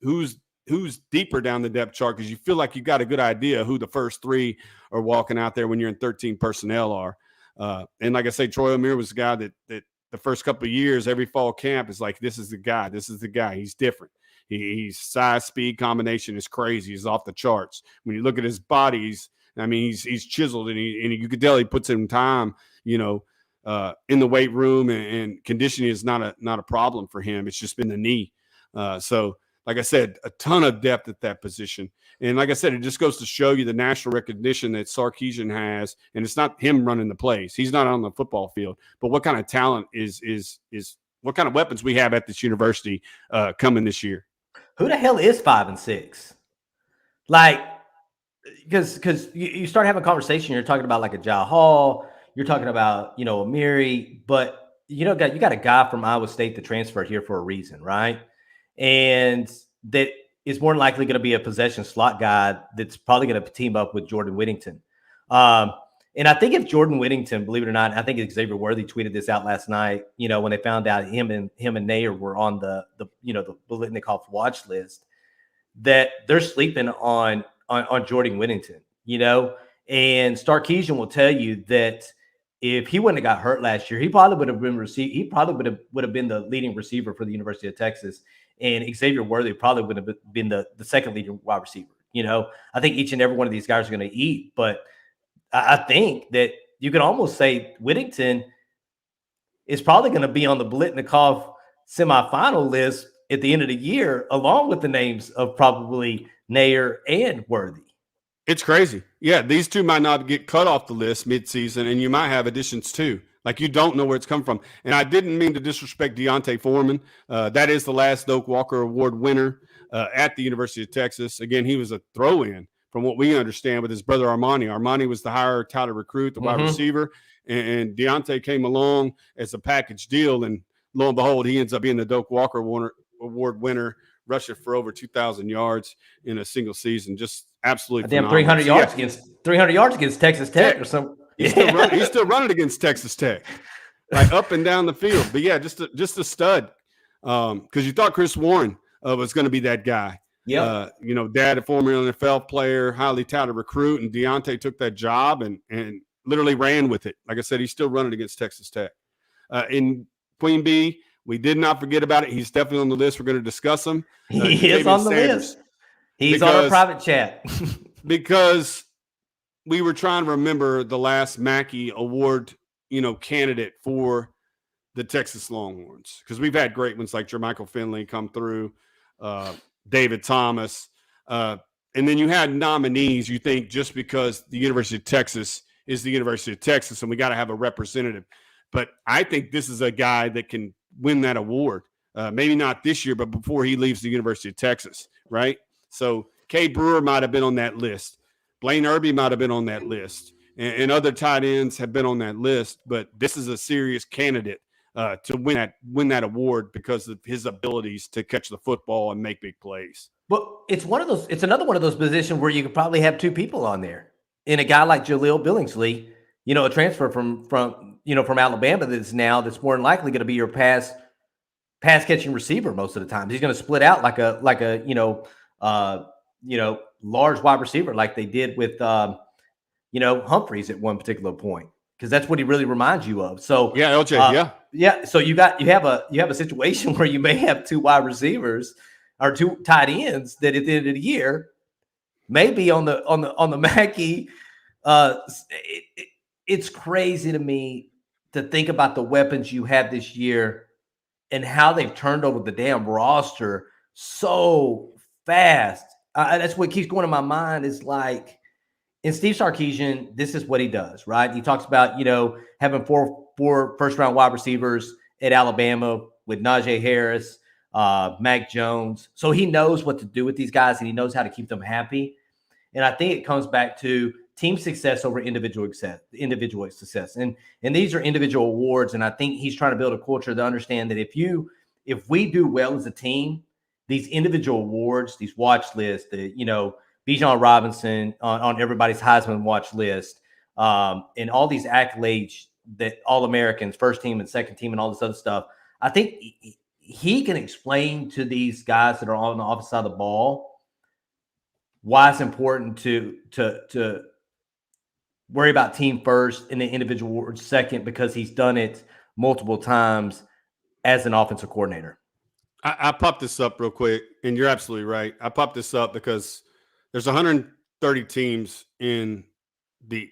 deeper down the depth chart? Because you feel like you got a good idea who the first three are walking out there when you're in 13 personnel are. And like I say, Troy O'Meara was the guy that the first couple of years, every fall camp is like, this is the guy. This is the guy. He's different. He's size, speed combination is crazy. He's off the charts. When you look at his body, he's chiseled, and you could tell he puts in time, in the weight room, and conditioning is not a problem for him. It's just been the knee. So like I said, a ton of depth at that position. And like I said, it just goes to show you the national recognition that 𝗟𝗏𝗘 has. And it's not him running the plays. He's not on the football field. But what kind of talent is what kind of weapons we have at this university coming this year? Who the hell is 5 and 6? Like, because you start having a conversation, you're talking about like a Jai Hall, you're talking about, Amiri, but you got a guy from Iowa State that transferred here for a reason, right? And that is more than likely going to be a possession slot guy that's probably going to team up with Jordan Whittington. And I think if Jordan Whittington, believe it or not, I think Xavier Worthy tweeted this out last night, when they found out him and Nayer were on the 𝗟𝗏𝗘 watch list, that they're sleeping on Jordan Whittington, and 𝗟𝗏𝗘 will tell you that if he wouldn't have got hurt last year, he probably would have been the leading receiver for the University of Texas. And Xavier Worthy probably would have been the second leading wide receiver. I think each and every one of these guys are going to eat, but I think that you can almost say Whittington is probably going to be on the 𝗟𝗏𝗘 semifinal list at the end of the year, along with the names of probably Nayer and Worthy. It's crazy. Yeah, these two might not get cut off the list midseason, and you might have additions too. Like, you don't know where it's come from. And I didn't mean to disrespect D'Onta Foreman. That is the last Doak Walker Award winner at the University of Texas. Again, he was a throw-in from what we understand with his brother Armani. Armani was the higher touted recruit, the wide receiver, and D'Onta came along as a package deal. And lo and behold, he ends up being the Doak Walker Award winner, rushing for over 2,000 yards in a single season. Just absolutely phenomenal. 300 yards against 300 yards against Texas Tech or something. He's still running against Texas Tech, like up and down the field. But yeah, just a stud. Because you thought Chris Warren was going to be that guy. Yeah, dad, a former NFL player, highly touted recruit, and D'Onta took that job and literally ran with it. Like I said, he's still running against Texas Tech. In Queen Bee, we did not forget about it. He's definitely on the list. We're going to discuss him. He is on the list. He's on a private chat. Because we were trying to remember the last Mackey Award, candidate for the Texas Longhorns, because we've had great ones like Jermichael Finley come through, David Thomas, and then you had nominees. You think just because the University of Texas is the University of Texas, and we got to have a representative. But I think this is a guy that can win that award. Maybe not this year, but before he leaves the University of Texas, right? So Cade Brewer might have been on that list. Blaine Irby might have been on that list, and other tight ends have been on that list. But this is a serious candidate to win that award because of his abilities to catch the football and make big plays. Well, it's another one of those positions where you could probably have two people on there. And a guy like Jaleel Billingsley, a transfer from Alabama that's more than likely going to be your pass catching receiver most of the time. He's going to split out like a large wide receiver like they did with Humphreys at one particular point, because that's what he really reminds you of. So yeah, LJ, yeah. So you have a situation where you may have two wide receivers or two tight ends that at the end of the year may be on the Mackey. It's crazy to me to think about the weapons you have this year and how they've turned over the damn roster so fast. That's what keeps going in my mind, is like, in Steve Sarkisian, this is what he does, right? He talks about, having four first-round wide receivers at Alabama with Najee Harris, Mac Jones. So he knows what to do with these guys, and he knows how to keep them happy. And I think it comes back to team success over individual success. And these are individual awards, and I think he's trying to build a culture to understand that if we do well as a team, these individual awards, these watch lists, Bijan Robinson on everybody's Heisman watch list, and all these accolades that All-Americans, first team and second team and all this other stuff, I think he can explain to these guys that are on the opposite side of the ball why it's important to worry about team first and the individual award second, because he's done it multiple times as an offensive coordinator. I popped this up real quick, and you're absolutely right. I popped this up because there's 130 teams in the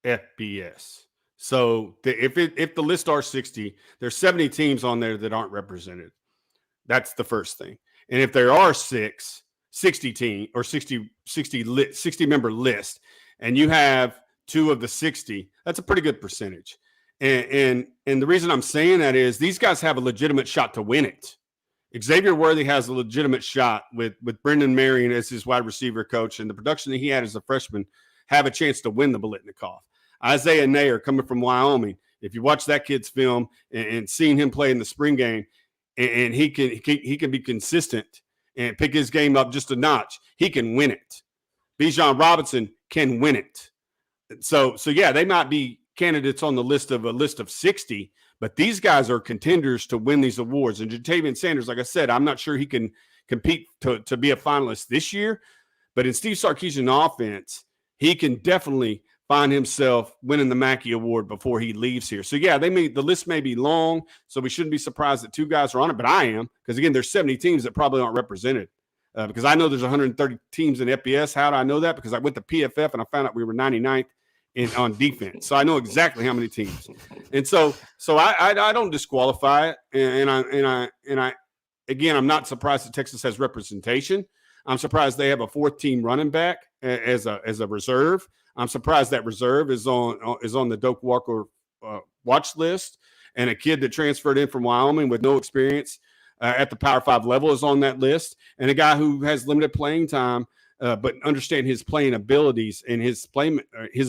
FBS. So if the list are 60, there's 70 teams on there that aren't represented. That's the first thing. And if there are 60 team or 60 member list, and you have two of the 60, that's a pretty good percentage. And the reason I'm saying that is these guys have a legitimate shot to win it. Xavier Worthy has a legitimate shot with Brendan Marion as his wide receiver coach, and the production that he had as a freshman, have a chance to win the Biletnikoff. Isaiah Nair, coming from Wyoming, if you watch that kid's film and seeing him play in the spring game, and he can be consistent and pick his game up just a notch, he can win it. Bijan Robinson can win it. So yeah, they might be candidates on the list of 60, but these guys are contenders to win these awards. And Jatavian Sanders, like I said, I'm not sure he can compete to be a finalist this year, but in Steve Sarkisian offense, he can definitely find himself winning the Mackey Award before he leaves here. So yeah, the list may be long, so we shouldn't be surprised that two guys are on it, but I am, because again, there's 70 teams that probably aren't represented. Because I know there's 130 teams in FBS. How do I know that? Because I went to PFF and I found out we were 99th on defense. So I know exactly how many teams. And so I don't disqualify it. And I again, I'm not surprised that Texas has representation. I'm surprised they have a fourth team running back as a reserve. I'm surprised that reserve is on the Doak Walker watch list, and a kid that transferred in from Wyoming with no experience at the Power 5 level is on that list, and a guy who has limited playing time, but understand his playing abilities and his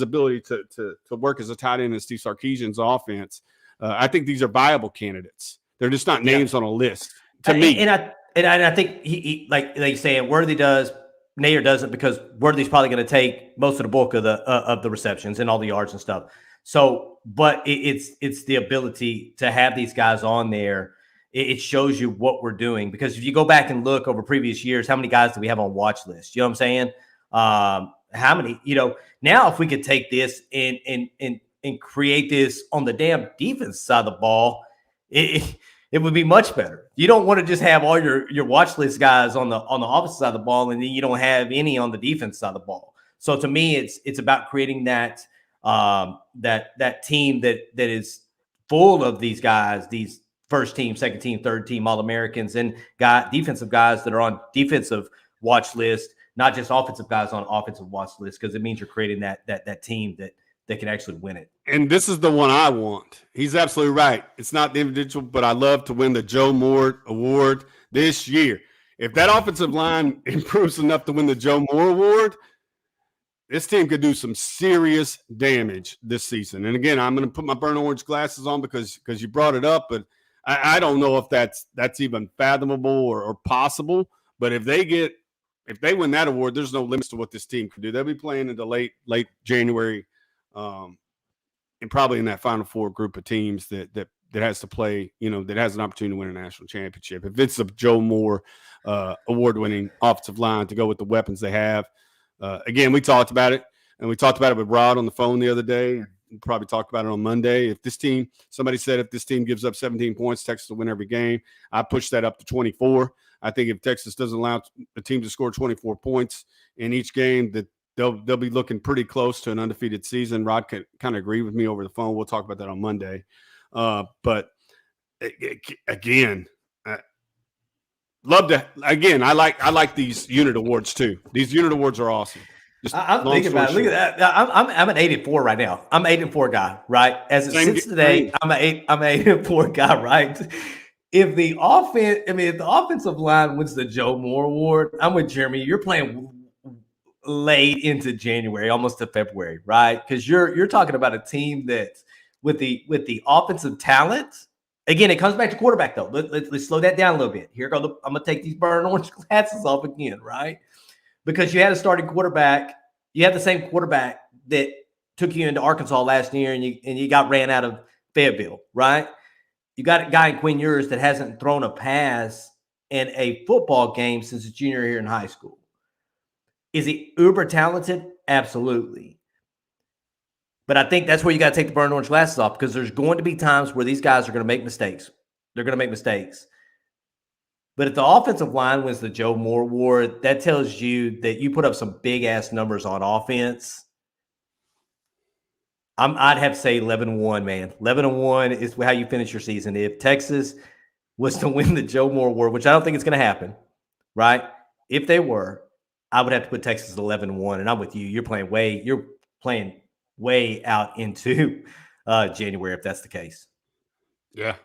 ability to work as a tight end in Steve Sarkisian's offense. I think these are viable candidates. They're just not names on a list to me. And I think he like they say, Worthy does, Nayer doesn't, because Worthy's probably going to take most of the bulk of the receptions and all the yards and stuff. So, but it's the ability to have these guys on there. It shows you what we're doing, because if you go back and look over previous years, how many guys do we have on watch list? You know what I'm saying? How many? Now if we could take this and create this on the damn defense side of the ball, it would be much better. You don't want to just have all your watch list guys on the offensive side of the ball, and then you don't have any on the defense side of the ball. So to me, it's about creating that team that is full of these guys, these first team, second team, third team All-Americans, and defensive guys that are on defensive watch list, not just offensive guys on offensive watch list, because it means you're creating that team that can actually win it. And this is the one I want. He's absolutely right. It's not the individual, but I love to win the Joe Moore Award this year. If that offensive line improves enough to win the Joe Moore Award, this team could do some serious damage this season. And again, I'm going to put my burnt orange glasses on because you brought it up, but I don't know if that's even fathomable or possible. But if they win that award, there's no limits to what this team can do. They'll be playing into late January, and probably in that Final Four group of teams that has to play, that has an opportunity to win a national championship. If it's a Joe Moore award-winning offensive line to go with the weapons they have. Again, we talked about it, and we talked about it with Rod on the phone the other day. We'll probably talk about it on Monday. Somebody said if this team gives up 17 points, Texas will win every game. I pushed that up to 24. I think if Texas doesn't allow the team to score 24 points in each game, that they'll be looking pretty close to an undefeated season. Rod can kind of agree with me over the phone. We'll talk about that on Monday. But again, I like these unit awards too. These unit awards are awesome. I'm thinking about it. Look at that. I'm an 8-4 right now. I'm an 8-4 guy, right? As it sits today, I'm an 8-4 guy, right? If the offensive line wins the Joe Moore Award, I'm with Jeremy. You're playing late into January, almost to February, right? Because you're talking about a team that's with the offensive talent. Again, it comes back to quarterback though. Let's slow that down a little bit. I'm gonna take these burnt orange glasses off again, right? Because you had a starting quarterback, you had the same quarterback that took you into Arkansas last year, and you got ran out of Fayetteville, right? You got a guy in Quinn Ewers that hasn't thrown a pass in a football game since his junior year in high school. Is he uber talented? Absolutely. But I think that's where you got to take the burnt orange glasses off, because there's going to be times where these guys are going to make mistakes. They're going to make mistakes. But if the offensive line wins the Joe Moore Award, that tells you that you put up some big-ass numbers on offense. I'd have to say 11-1, man. 11-1 is how you finish your season. If Texas was to win the Joe Moore Award, which I don't think it's going to happen, right? If they were, I would have to put Texas at 11-1, and I'm with you. You're playing way out into January if that's the case. Yeah.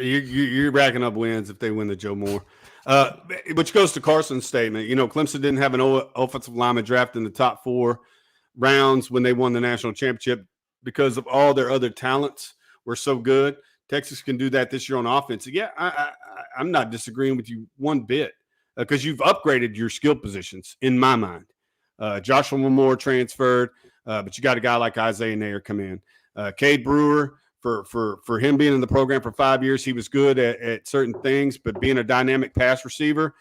You're racking up wins if they win the Joe Moore. Which goes to Carson's statement. Clemson didn't have an offensive lineman draft in the top 4 rounds when they won the national championship because of all their other talents were so good. Texas can do that this year on offense. Yeah, I'm not disagreeing with you one bit because you've upgraded your skill positions in my mind. Joshua Moore transferred, but you got a guy like Isaiah Nayer come in. Cade Brewer, for him being in the program for 5 years, he was good at certain things, but being a dynamic pass receiver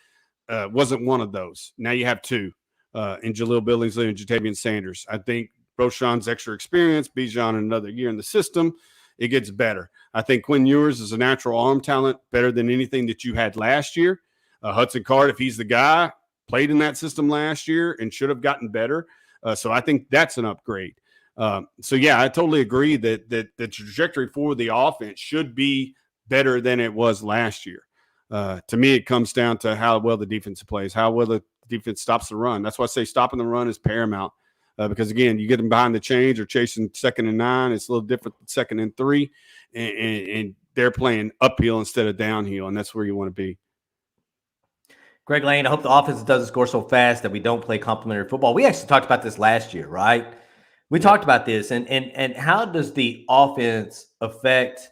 wasn't one of those. Now you have 2 in Jaleel Billingsley and Jatavian Sanders. I think Roschon's extra experience, Bijan another year in the system, it gets better. I think Quinn Ewers is a natural arm talent, better than anything that you had last year. Hudson Card, if he's the guy, played in that system last year and should have gotten better. So I think that's an upgrade. So, yeah, I totally agree that the trajectory for the offense should be better than it was last year. To me, it comes down to how well the defense plays, how well the defense stops the run. That's why I say stopping the run is paramount. because, again, you get them behind the chains or chasing 2nd and 9. It's a little different than 2nd and 3, and they're playing uphill instead of downhill, and that's where you want to be. Greg Lane, I hope the offense doesn't score so fast that we don't play complementary football. We actually talked about this last year, right? We talked about this, and how does the offense affect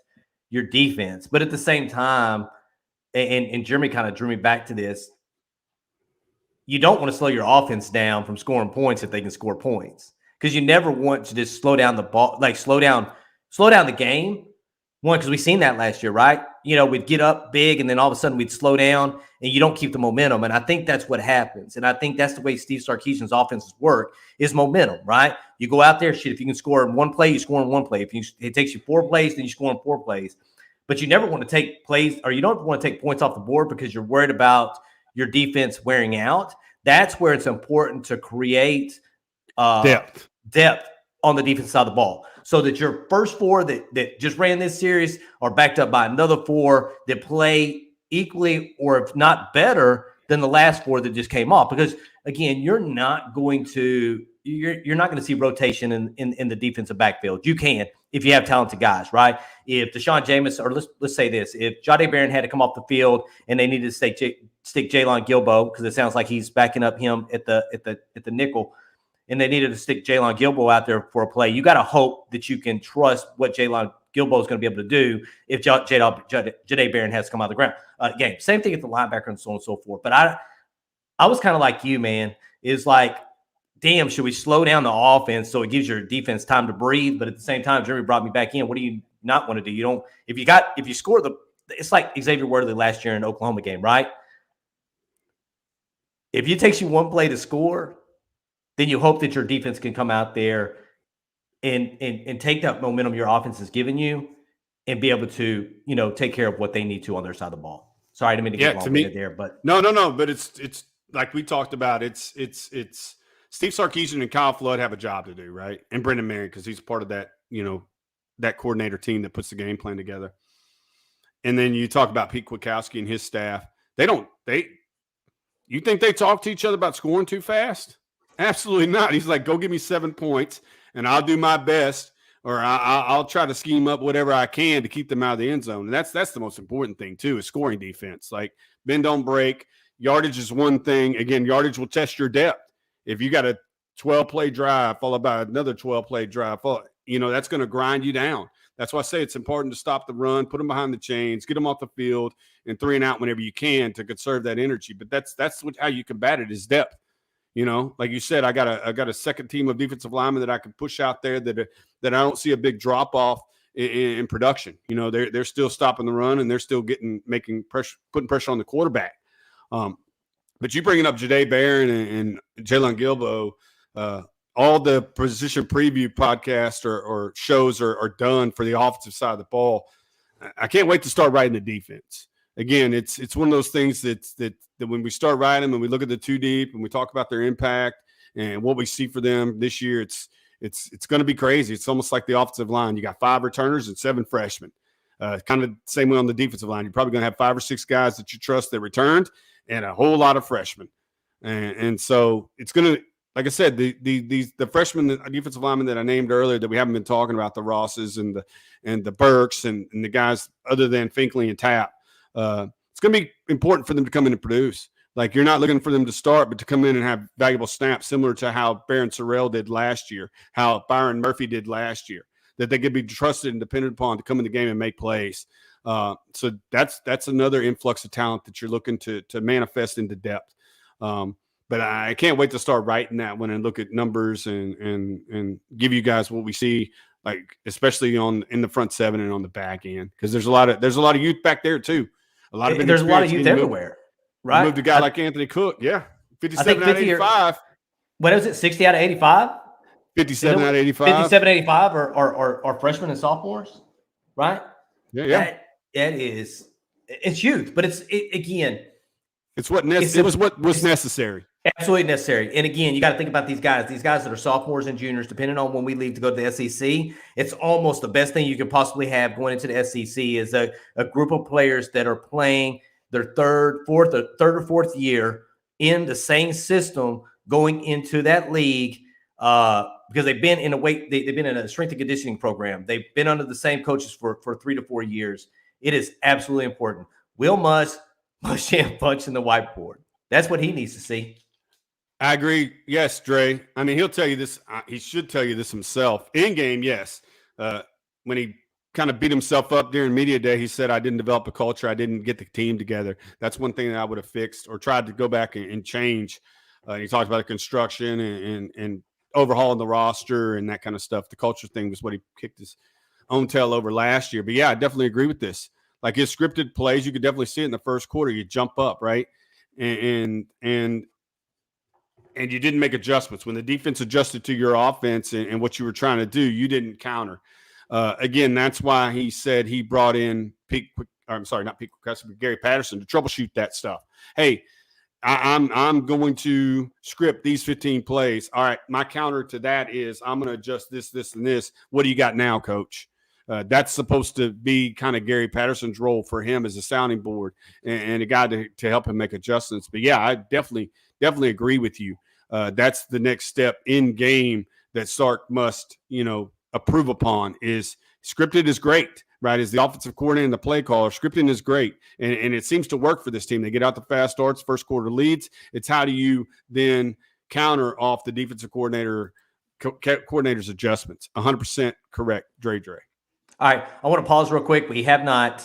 your defense? But at the same time, and Jeremy kind of drew me back to this, you don't want to slow your offense down from scoring points if they can score points, because you never want to just slow down the ball, like slow down the game. One, because we've seen that last year, right? You know, we'd get up big and then all of a sudden we'd slow down and you don't keep the momentum. And I think that's what happens. And I think that's the way Steve Sarkisian's offenses work, is momentum, right? You go out there, shit, if you can score in one play, you score in one play. If it takes you 4 plays, then you score in 4 plays. But you never want to take plays, or you don't want to take points off the board because you're worried about your defense wearing out. That's where it's important to create depth on the defense side of the ball, so that your first 4 that just ran this series are backed up by another 4 that play equally, or if not better, than the last 4 that just came off. Because again, you're not going to see rotation in the defensive backfield. You can if you have talented guys, right? If Deshaun Jameis, or let's say this, if 𝗟𝗜𝗡 𝗦𝗨𝗕 to come off the field and they needed to stick 𝗟𝗏𝗪 𝗟𝗏𝗪, because it sounds like he's backing up him at the nickel, and they needed to stick 𝗟𝗏𝗪 𝗟𝗏𝗪 out there for a play, you got to hope that you can trust what 𝗟𝗏𝗪 𝗟𝗏𝗪 is going to be able to do if 𝗟𝗏𝗪 𝗟𝗏𝗪 has to come out of the ground. Game. Same thing at the linebacker and so on and so forth. But I was kind of like you, man, is like, damn, should we slow down the offense so it gives your defense time to breathe? But at the same time, Jeremy brought me back in. What do you not want to do? You don't, if you score it's like Xavier Worthy last year in the Oklahoma game, right? If it takes you 1 play to score, then you hope that your defense can come out there and take that momentum your offense has given you and be able to, take care of what they need to on their side of the ball. Sorry, I didn't mean to get long-winded there, but no. But it's like we talked about. It's Steve Sarkisian and Kyle Flood have a job to do, right? And Brendan Marion, because he's part of that, that coordinator team that puts the game plan together. And then you talk about Pete Kwiatkowski and his staff. You think they talk to each other about scoring too fast? Absolutely not. He's like, go give me 7 points and I'll do my best, or I'll try to scheme up whatever I can to keep them out of the end zone. And that's the most important thing too, is scoring defense. Like, bend don't break. Yardage is one thing. Again, yardage will test your depth. If you got a 12-play drive followed by another 12-play drive, that's going to grind you down. That's why I say it's important to stop the run, put them behind the chains, get them off the field, and 3 and out whenever you can to conserve that energy. But that's how you combat it, is depth. Like you said, I got a second team of defensive linemen that I can push out there that I don't see a big drop off in production. They're still stopping the run, and they're still putting pressure on the quarterback. But you bringing up Jahdae Barron and Jaylon Guilbeau, all the position preview podcasts or shows are done for the offensive side of the ball. I can't wait to start writing the defense. Again, it's one of those things that when we start writing and we look at the 2 deep and we talk about their impact and what we see for them this year, it's going to be crazy. It's almost like the offensive line. You got 5 returners and 7 freshmen. Kind of the same way on the defensive line. You're probably going to have 5 or 6 guys that you trust that returned and a whole lot of freshmen. And so it's going to, like I said, the freshmen, the defensive linemen that I named earlier that we haven't been talking about, the Rosses and the Burks and the guys other than Finkley and Tapp, it's going to be important for them to come in and produce. Like, you're not looking for them to start, but to come in and have valuable snaps, similar to how Barron Sorrell did last year, how Byron Murphy did last year, that they could be trusted and depended upon to come in the game and make plays. So that's another influx of talent that you're looking to manifest into depth. But I can't wait to start writing that one and look at numbers and give you guys what we see, like especially in the front 7 and on the back end, because there's a lot of youth back there too. There's a lot of youth everywhere, right? Moved a guy like Anthony Cook, 57 out of 85. What is it? 60 out of 85. 57 out of 85. 57 85 are freshmen and sophomores, right? Yeah. That is, it's youth, but again. It was what was necessary. Absolutely necessary. And again, you got to think about these guys that are sophomores and juniors, depending on when we leave to go to the SEC. It's almost the best thing you could possibly have going into the SEC is a group of players that are playing their third or fourth year in the same system going into that league because they've been in a weight, they've been in a strength and conditioning program. They've been under the same coaches for 3 to 4 years. It is absolutely important. Will must punch in the whiteboard. That's what he needs to see. I agree. Yes, Dre. I mean, he'll tell you this. He should tell you this himself. In game, yes. When he kind of beat himself up during media day, he said, I didn't develop a culture. I didn't get the team together. That's one thing that I would have fixed or tried to go back and change. He talked about the construction and overhauling the roster and that kind of stuff. The culture thing was what he kicked his own tail over last year. But yeah, I definitely agree with this. Like his scripted plays, you could definitely see it in the first quarter. You jump up, right? And you didn't make adjustments. When the defense adjusted to your offense and what you were trying to do, you didn't counter. Again, that's why he said he brought in Gary Patterson to troubleshoot that stuff. Hey, I'm going to script these 15 plays. All right, my counter to that is I'm going to adjust this, this, and this. What do you got now, coach? That's supposed to be kind of Gary Patterson's role for him as a sounding board and a guy to help him make adjustments. But yeah, I definitely agree with you. That's the next step in game that Sark must, approve upon. Is scripted is great, right? As the offensive coordinator and the play caller, scripting is great. And it seems to work for this team. They get out the fast starts, first quarter leads. It's how do you then counter off the defensive coordinator's adjustments. 100% correct, Dre. All right. I want to pause real quick. We haven't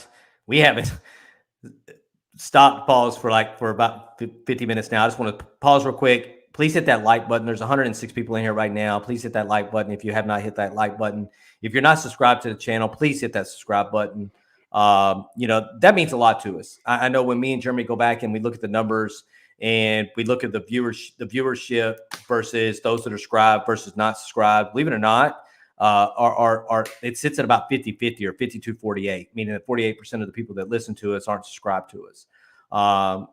stopped pause for about 50 minutes now. I just want to pause real quick. Please hit that like button. There's 106 people in here right now. Please hit that like button if you have not hit that like button. If you're not subscribed to the channel, please hit that subscribe button. That means a lot to us. I know when me and Jeremy go back and we look at the numbers and we look at the viewership versus those that are subscribed versus not subscribed, believe it or not, it sits at about 50-50 or 52-48, meaning that 48% of the people that listen to us aren't subscribed to us.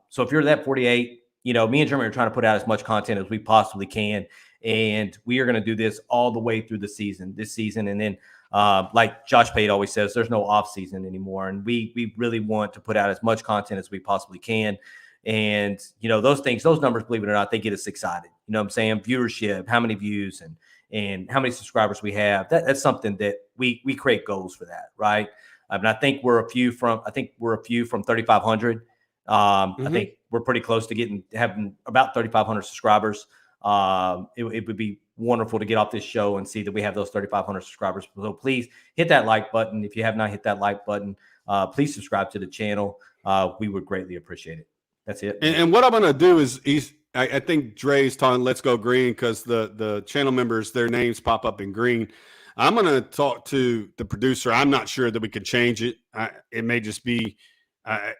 So if you're that 48, me and Jeremy are trying to put out as much content as we possibly can. And we are going to do this all the way through this season. And then, like Josh Pate always says, there's no off season anymore. And we really want to put out as much content as we possibly can. And, those numbers, believe it or not, they get us excited. You know what I'm saying? Viewership, how many views and how many subscribers we have. That's something that we create goals for that. Right. I think we're a few from 3,500. I think we're pretty close to having about 3,500 subscribers. It would be wonderful to get off this show and see that we have those 3,500 subscribers. So please hit that like button. If you have not hit that like button, please subscribe to the channel. We would greatly appreciate it. That's it. And what I'm going to do is I think Dre's talking Let's Go Green because the channel members, their names pop up in green. I'm going to talk to the producer. I'm not sure that we could change it. It may just be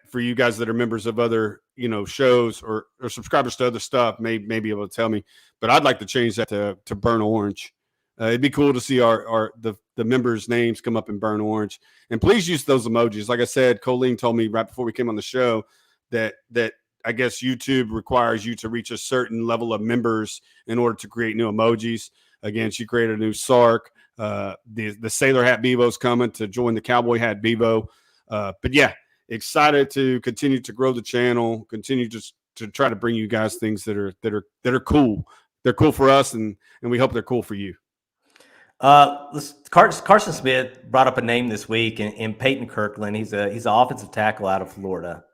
for you guys that are members of other, shows or subscribers to other stuff may be able to tell me, but I'd like to change that to burnt orange. It'd be cool to see the members' names come up in burnt orange. And please use those emojis. Like I said, Colleen told me right before we came on the show that I guess YouTube requires you to reach a certain level of members in order to create new emojis. Again, she created a new Sark. The sailor hat Bevo's coming to join the cowboy hat Bevo. But yeah, excited to continue to grow the channel, continue to try to bring you guys things that are cool. They're cool for us, and we hope they're cool for you. Carson Smith brought up a name this week, and Peyton Kirkland. He's an offensive tackle out of Florida,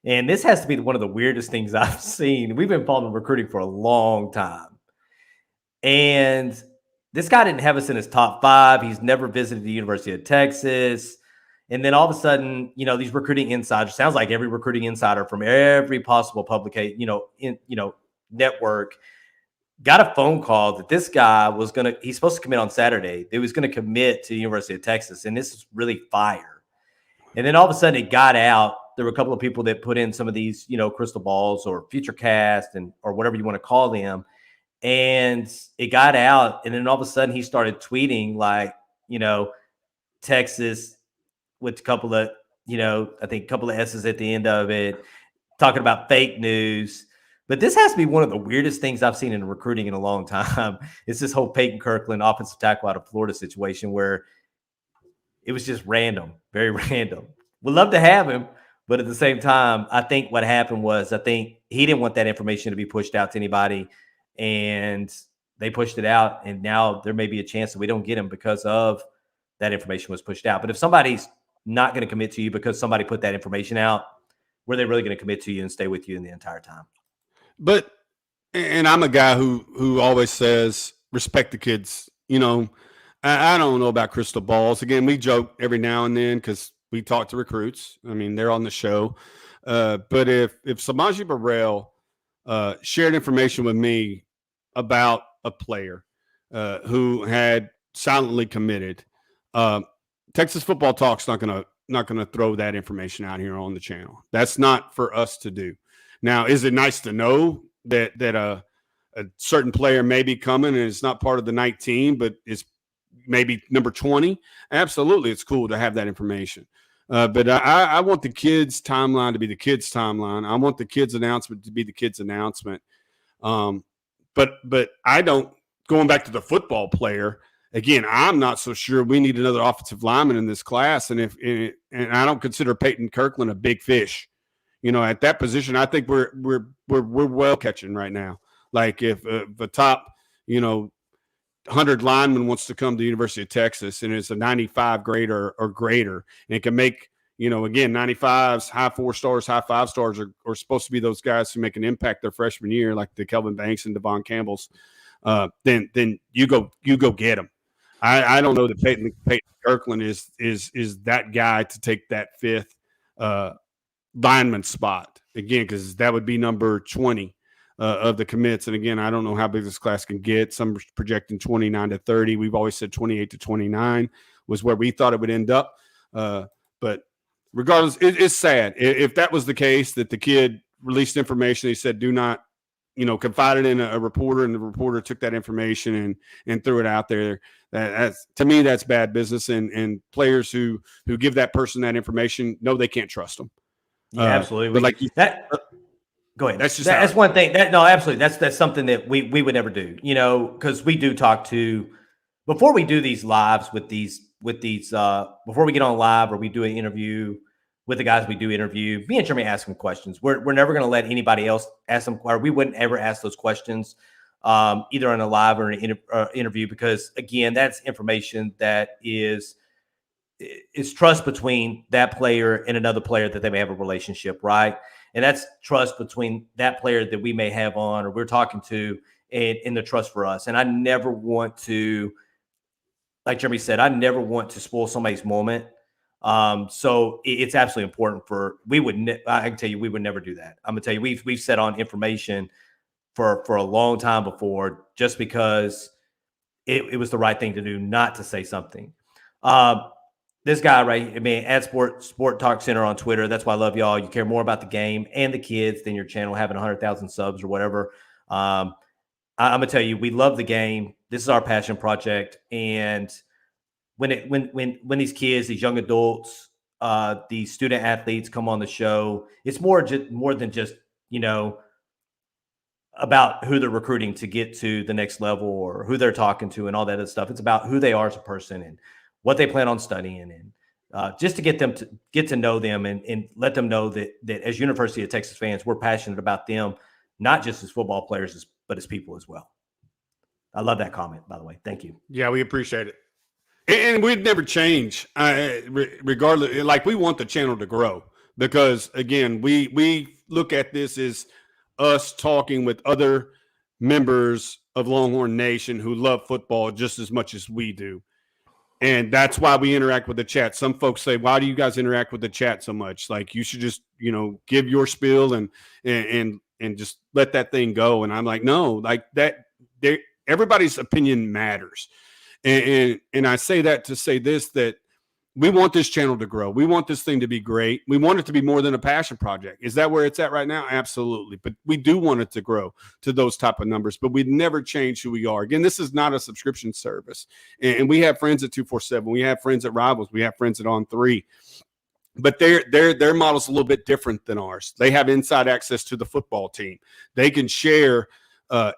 and this has to be one of the weirdest things I've seen. We've been following recruiting for a long time, and this guy didn't have us in his top 5. He's never visited the University of Texas. And then all of a sudden, these recruiting insiders, sounds like every recruiting insider from every possible publication, network, got a phone call that this guy he's supposed to commit on Saturday. He was going to commit to the University of Texas. And this is really fire. And then all of a sudden it got out. There were a couple of people that put in some of these, crystal balls or future cast or whatever you want to call them. And it got out. And then all of a sudden he started tweeting like, Texas, with a couple of, I think a couple of S's at the end of it, talking about fake news. But this has to be one of the weirdest things I've seen in recruiting in a long time. It's this whole Peyton Kirkland offensive tackle out of Florida situation where it was just random, very random. We'd love to have him, but at the same time, I think what happened was he didn't want that information to be pushed out to anybody. And they pushed it out, and now there may be a chance that we don't get him because of that information was pushed out. But if somebody's not going to commit to you because somebody put that information out, were they really going to commit to you and stay with you in the entire time? But, and I'm a guy who always says, respect the kids. You know, I don't know about crystal balls. Again, we joke every now and then because we talk to recruits. I mean, they're on the show. But if 𝗟𝗏𝗡𝗦 𝗟𝗓𝗏 shared information with me about a player who had silently committed, Texas Football Talk's not gonna throw that information out here on the channel. That's not for us to do. Now, is it nice to know that a certain player may be coming and it's not part of the 19, but is maybe number 20? Absolutely, it's cool to have that information. But I want the kids' timeline to be the kids' timeline. I want the kids' announcement to be the kids' announcement. But I don't. Going back to the football player again, I'm not so sure we need another offensive lineman in this class. And I don't consider Peyton Kirkland a big fish. You know, at that position, I think we're well catching right now. Like if the top, 100 lineman wants to come to the University of Texas and it's a 95 grade or greater, and it can make, again, 95s, high 4 stars, high 5 stars are supposed to be those guys who make an impact their freshman year, like the Kelvin Banks and Devon Campbells. Then you go get them. I don't know that Peyton Kirkland is that guy to take that 5th lineman spot again, because that would be number 20 of the commits. And again, I don't know how big this class can get. Some projecting 29 to 30. We've always said 28 to 29 was where we thought it would end up. But regardless, it's sad. If that was the case, that the kid released information, he said, do not, confided in a reporter, and the reporter took that information and threw it out there. That's, to me, that's bad business. And players who give that person that information know they can't trust them. Yeah, absolutely. But go ahead. That's one thing. Absolutely. That's something that we would never do. Because we do talk to, before we do these lives with these before we get on live or we do an interview with the guys we do interview, me and Jeremy ask them questions. We're never going to let anybody else ask them, or we wouldn't ever ask those questions either on a live or an interview, because again, that's information that is trust between that player and another player that they may have a relationship, right? And that's trust between that player that we may have on or we're talking to and the trust for us. And I never want to, like Jeremy said, I never want to spoil somebody's moment. So it's absolutely important I can tell you, we would never do that. I'm gonna tell you, we've said on information for a long time before, just because it was the right thing to do, not to say something. This guy, right? I mean, at Sport Talk Center on Twitter. That's why I love y'all. You care more about the game and the kids than your channel having 100,000 subs or whatever. I'm gonna tell you, we love the game. This is our passion project, and when these kids, these young adults, these student athletes come on the show, it's more than just about who they're recruiting to get to the next level or who they're talking to and all that other stuff. It's about who they are as a person and what they plan on studying, and just to get them to get to know them and let them know that as University of Texas fans, we're passionate about them, not just as football players, but as people as well. I love that comment, by the way. Thank you. Yeah, we appreciate it. And we'd never change, regardless. Like, we want the channel to grow because, again, we look at this as us talking with other members of Longhorn Nation who love football just as much as we do. And that's why we interact with the chat. Some folks say, why do you guys interact with the chat so much? Like, you should just, give your spiel and just let that thing go. And I'm like, no, like that, everybody's opinion matters. And I say that to say this, that we want this channel to grow. We want this thing to be great. We want it to be more than a passion project. Is that where it's at right now? Absolutely. But we do want it to grow to those type of numbers, but we'd never change who we are. Again, this is not a subscription service. And we have friends at 247. We have friends at Rivals. We have friends at On3. But their model's a little bit different than ours. They have inside access to the football team. They can share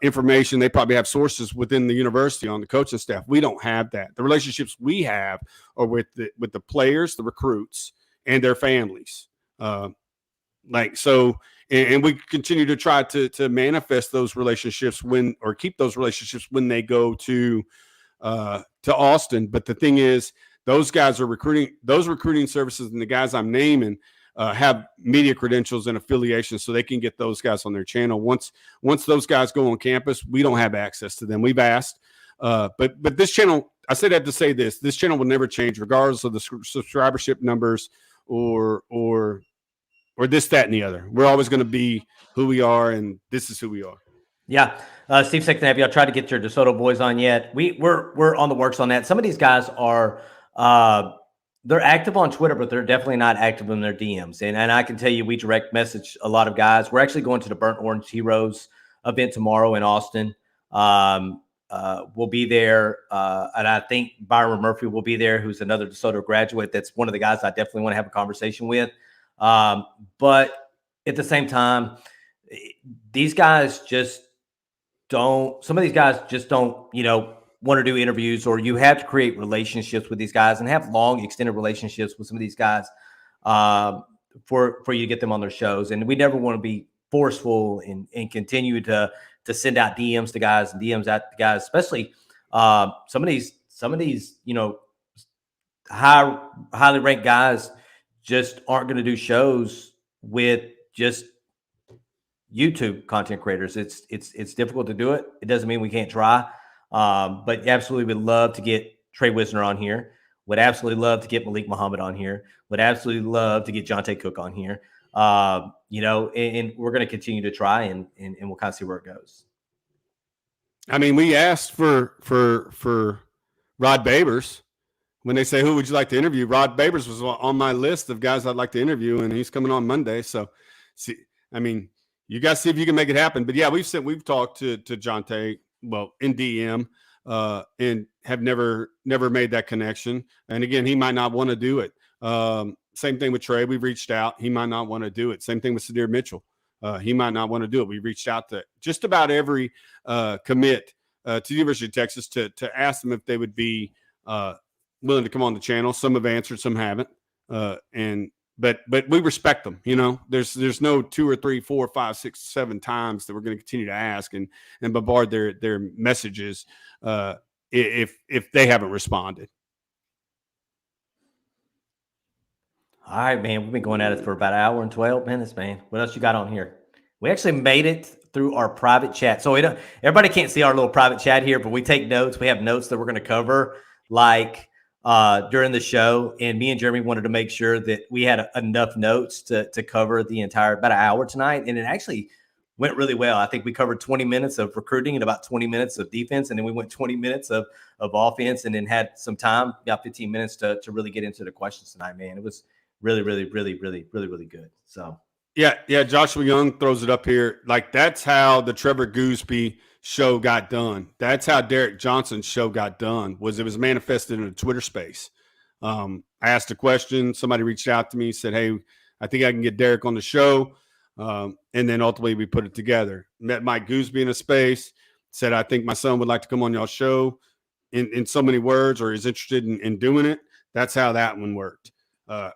information. They probably have sources within the university on the coaching staff. We don't have that. The relationships we have are with the players, the recruits, and their families. So and we continue to try to manifest those relationships keep those relationships when they go to Austin. But the thing is, those guys are recruiting services, and the guys I'm naming have media credentials and affiliations, so they can get those guys on their channel. Once those guys go on campus, we don't have access to them. We've asked, but this channel, I say that to say this channel will never change, regardless of the subscribership numbers or this, that, and the other. We're always going to be who we are, and this is who we are. Yeah. Steve Sexton, have y'all tried to get your DeSoto boys on yet? We're on the works on that. Some of these guys are they're active on Twitter, but they're definitely not active in their DMs. And I can tell you, we direct message a lot of guys. We're actually going to the Burnt Orange Heroes event tomorrow in Austin. We'll be there. And I think Byron Murphy will be there, who's another DeSoto graduate. That's one of the guys I definitely want to have a conversation with. But at the same time, these guys just don't, some of these guys just don't, want to do interviews, or you have to create relationships with these guys and have long extended relationships with some of these guys for you to get them on their shows. And we never want to be forceful and continue to send out DMs to guys and DMs out to guys, especially some of these, highly ranked guys just aren't going to do shows with just YouTube content creators. It's difficult to do it. It doesn't mean we can't try. But absolutely would love to get Trey Wisner on here. Would absolutely love to get Malik Muhammad on here. Would absolutely love to get 𝗟𝗓𝗏 Cook on here. And we're going to continue to try and we'll kind of see where it goes. I mean, we asked for Rod Babers. When they say, who would you like to interview? Rod Babers was on my list of guys I'd like to interview, and he's coming on Monday. So, see, I mean, you guys see if you can make it happen. But yeah, we've talked to 𝗟𝗓𝗏, well, in DM, and have never made that connection. And again, he might not want to do it. Same thing with Trey. We've reached out. He might not want to do it. Same thing with 𝗟𝗓𝗏 Mitchell. He might not want to do it. We reached out to just about every commit to the University of Texas to ask them if they would be willing to come on the channel. Some have answered, some haven't. But we respect them. There's no 2 or 3, 4, 5, 6, 7 times that we're going to continue to ask and bombard their messages if they haven't responded. All right, man. We've been going at it for about an hour and 12 minutes, man. What else you got on here? We actually made it through our private chat. So everybody can't see our little private chat here, but we take notes. We have notes that we're going to cover during the show. And me and Jeremy wanted to make sure that we had enough notes to cover the entire about an hour tonight. And it actually went really well. I think we covered 20 minutes of recruiting and about 20 minutes of defense. And then we went 20 minutes of offense, and then had some time, about 15 minutes to really get into the questions tonight, man. It was really, really, really, really, really, really good. So yeah. Joshua Young throws it up here. Like, that's how the Trevor Gooseby show got done. That's how Derek Johnson's show got done. It was manifested in a Twitter space. I asked a question. Somebody reached out to me, said, hey, I think I can get Derek on the show. And then ultimately we put it together. Met Mike Gooseby in a space, said, I think my son would like to come on y'all's show in so many words, or is interested in doing it. That's how that one worked,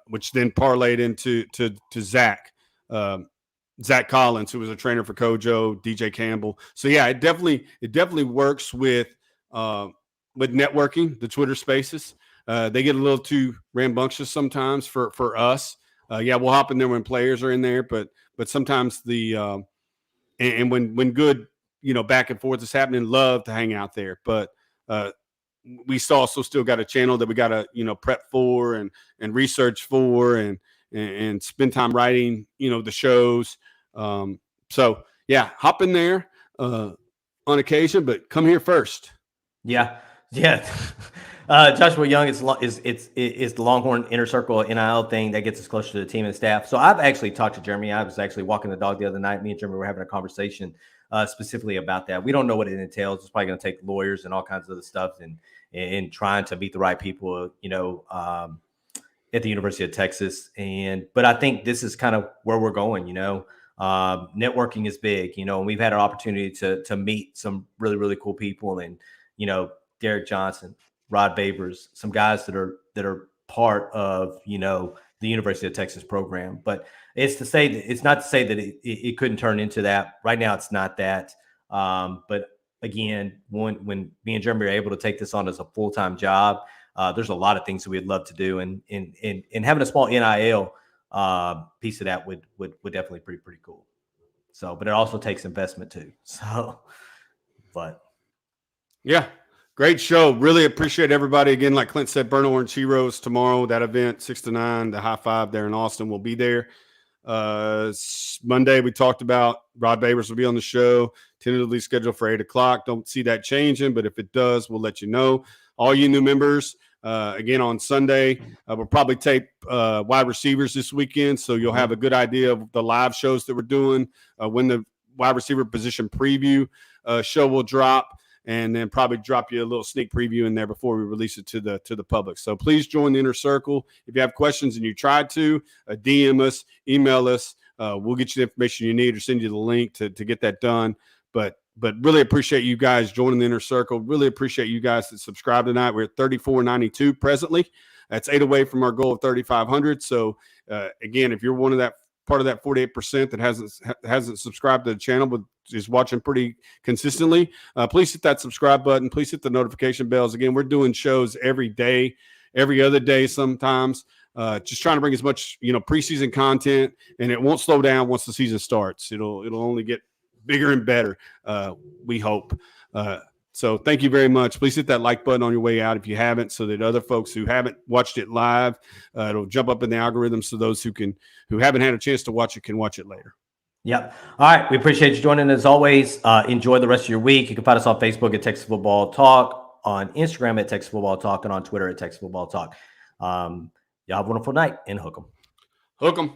which then parlayed into Zach Collins, who was a trainer for Kojo, DJ Campbell. So yeah, it definitely works with networking, the Twitter spaces. They get a little too rambunctious sometimes for us. Yeah, we'll hop in there when players are in there, but sometimes and when good, back and forth is happening, love to hang out there. But we also still got a channel that we got to, prep for and research for and spend time writing, the shows. So yeah, hop in there on occasion, but come here first. Yeah. Joshua Young is the Longhorn Inner Circle NIL thing that gets us closer to the team and staff. So I've actually talked to Jeremy. I was actually walking the dog the other night. Me and Jeremy were having a conversation specifically about that. We don't know what it entails. It's probably going to take lawyers and all kinds of other stuff and trying to meet the right people, at the University of Texas. But I think this is kind of where we're going, networking is big, and we've had an opportunity to meet some really, really cool people, and, Derek Johnson, Rod Babers, some guys that are part of, the University of Texas program. But it's not to say that it couldn't turn into that. Right now, it's not that. But again, when me and Jeremy are able to take this on as a full-time job, there's a lot of things that we'd love to do, and having a small NIL piece of that would definitely be pretty cool. So, but it also takes investment too. So, but yeah. Great show. Really appreciate everybody. Again, like Clint said, Burnt Orange Heroes tomorrow, that event, 6 to 9, the high five there in Austin will be there. Monday, we talked about Rod Babers will be on the show, tentatively scheduled for 8 o'clock. Don't see that changing, but if it does, we'll let you know. All you new members, again, on Sunday, we'll probably tape wide receivers this weekend, so you'll have a good idea of the live shows that we're doing, when the wide receiver position preview show will drop, and then probably drop you a little sneak preview in there before we release it to the public. So please join the Inner Circle. If you have questions and you tried to, DM us, email us. We'll get you the information you need or send you the link to get that done. But really appreciate you guys joining the Inner Circle. Really appreciate you guys that subscribe tonight. We're at 3492 presently. That's 8 away from our goal of 3,500. So again, if you're one of that part of that 48% that hasn't subscribed to the channel but is watching pretty consistently, please hit that subscribe button. Please hit the notification bells. Again, we're doing shows every day, every other day sometimes, just trying to bring as much preseason content, and it won't slow down once the season starts. It'll only get bigger and better, we hope. So thank you very much. Please hit that like button on your way out if you haven't, so that other folks who haven't watched it live, it'll jump up in the algorithm, so those who haven't had a chance to watch it can watch it later. Yep. All right. We appreciate you joining. As always, enjoy the rest of your week. You can find us on Facebook at Texas Football Talk, on Instagram at Texas Football Talk, and on Twitter at Texas Football Talk. Y'all have a wonderful night, and hook 'em. Hook 'em.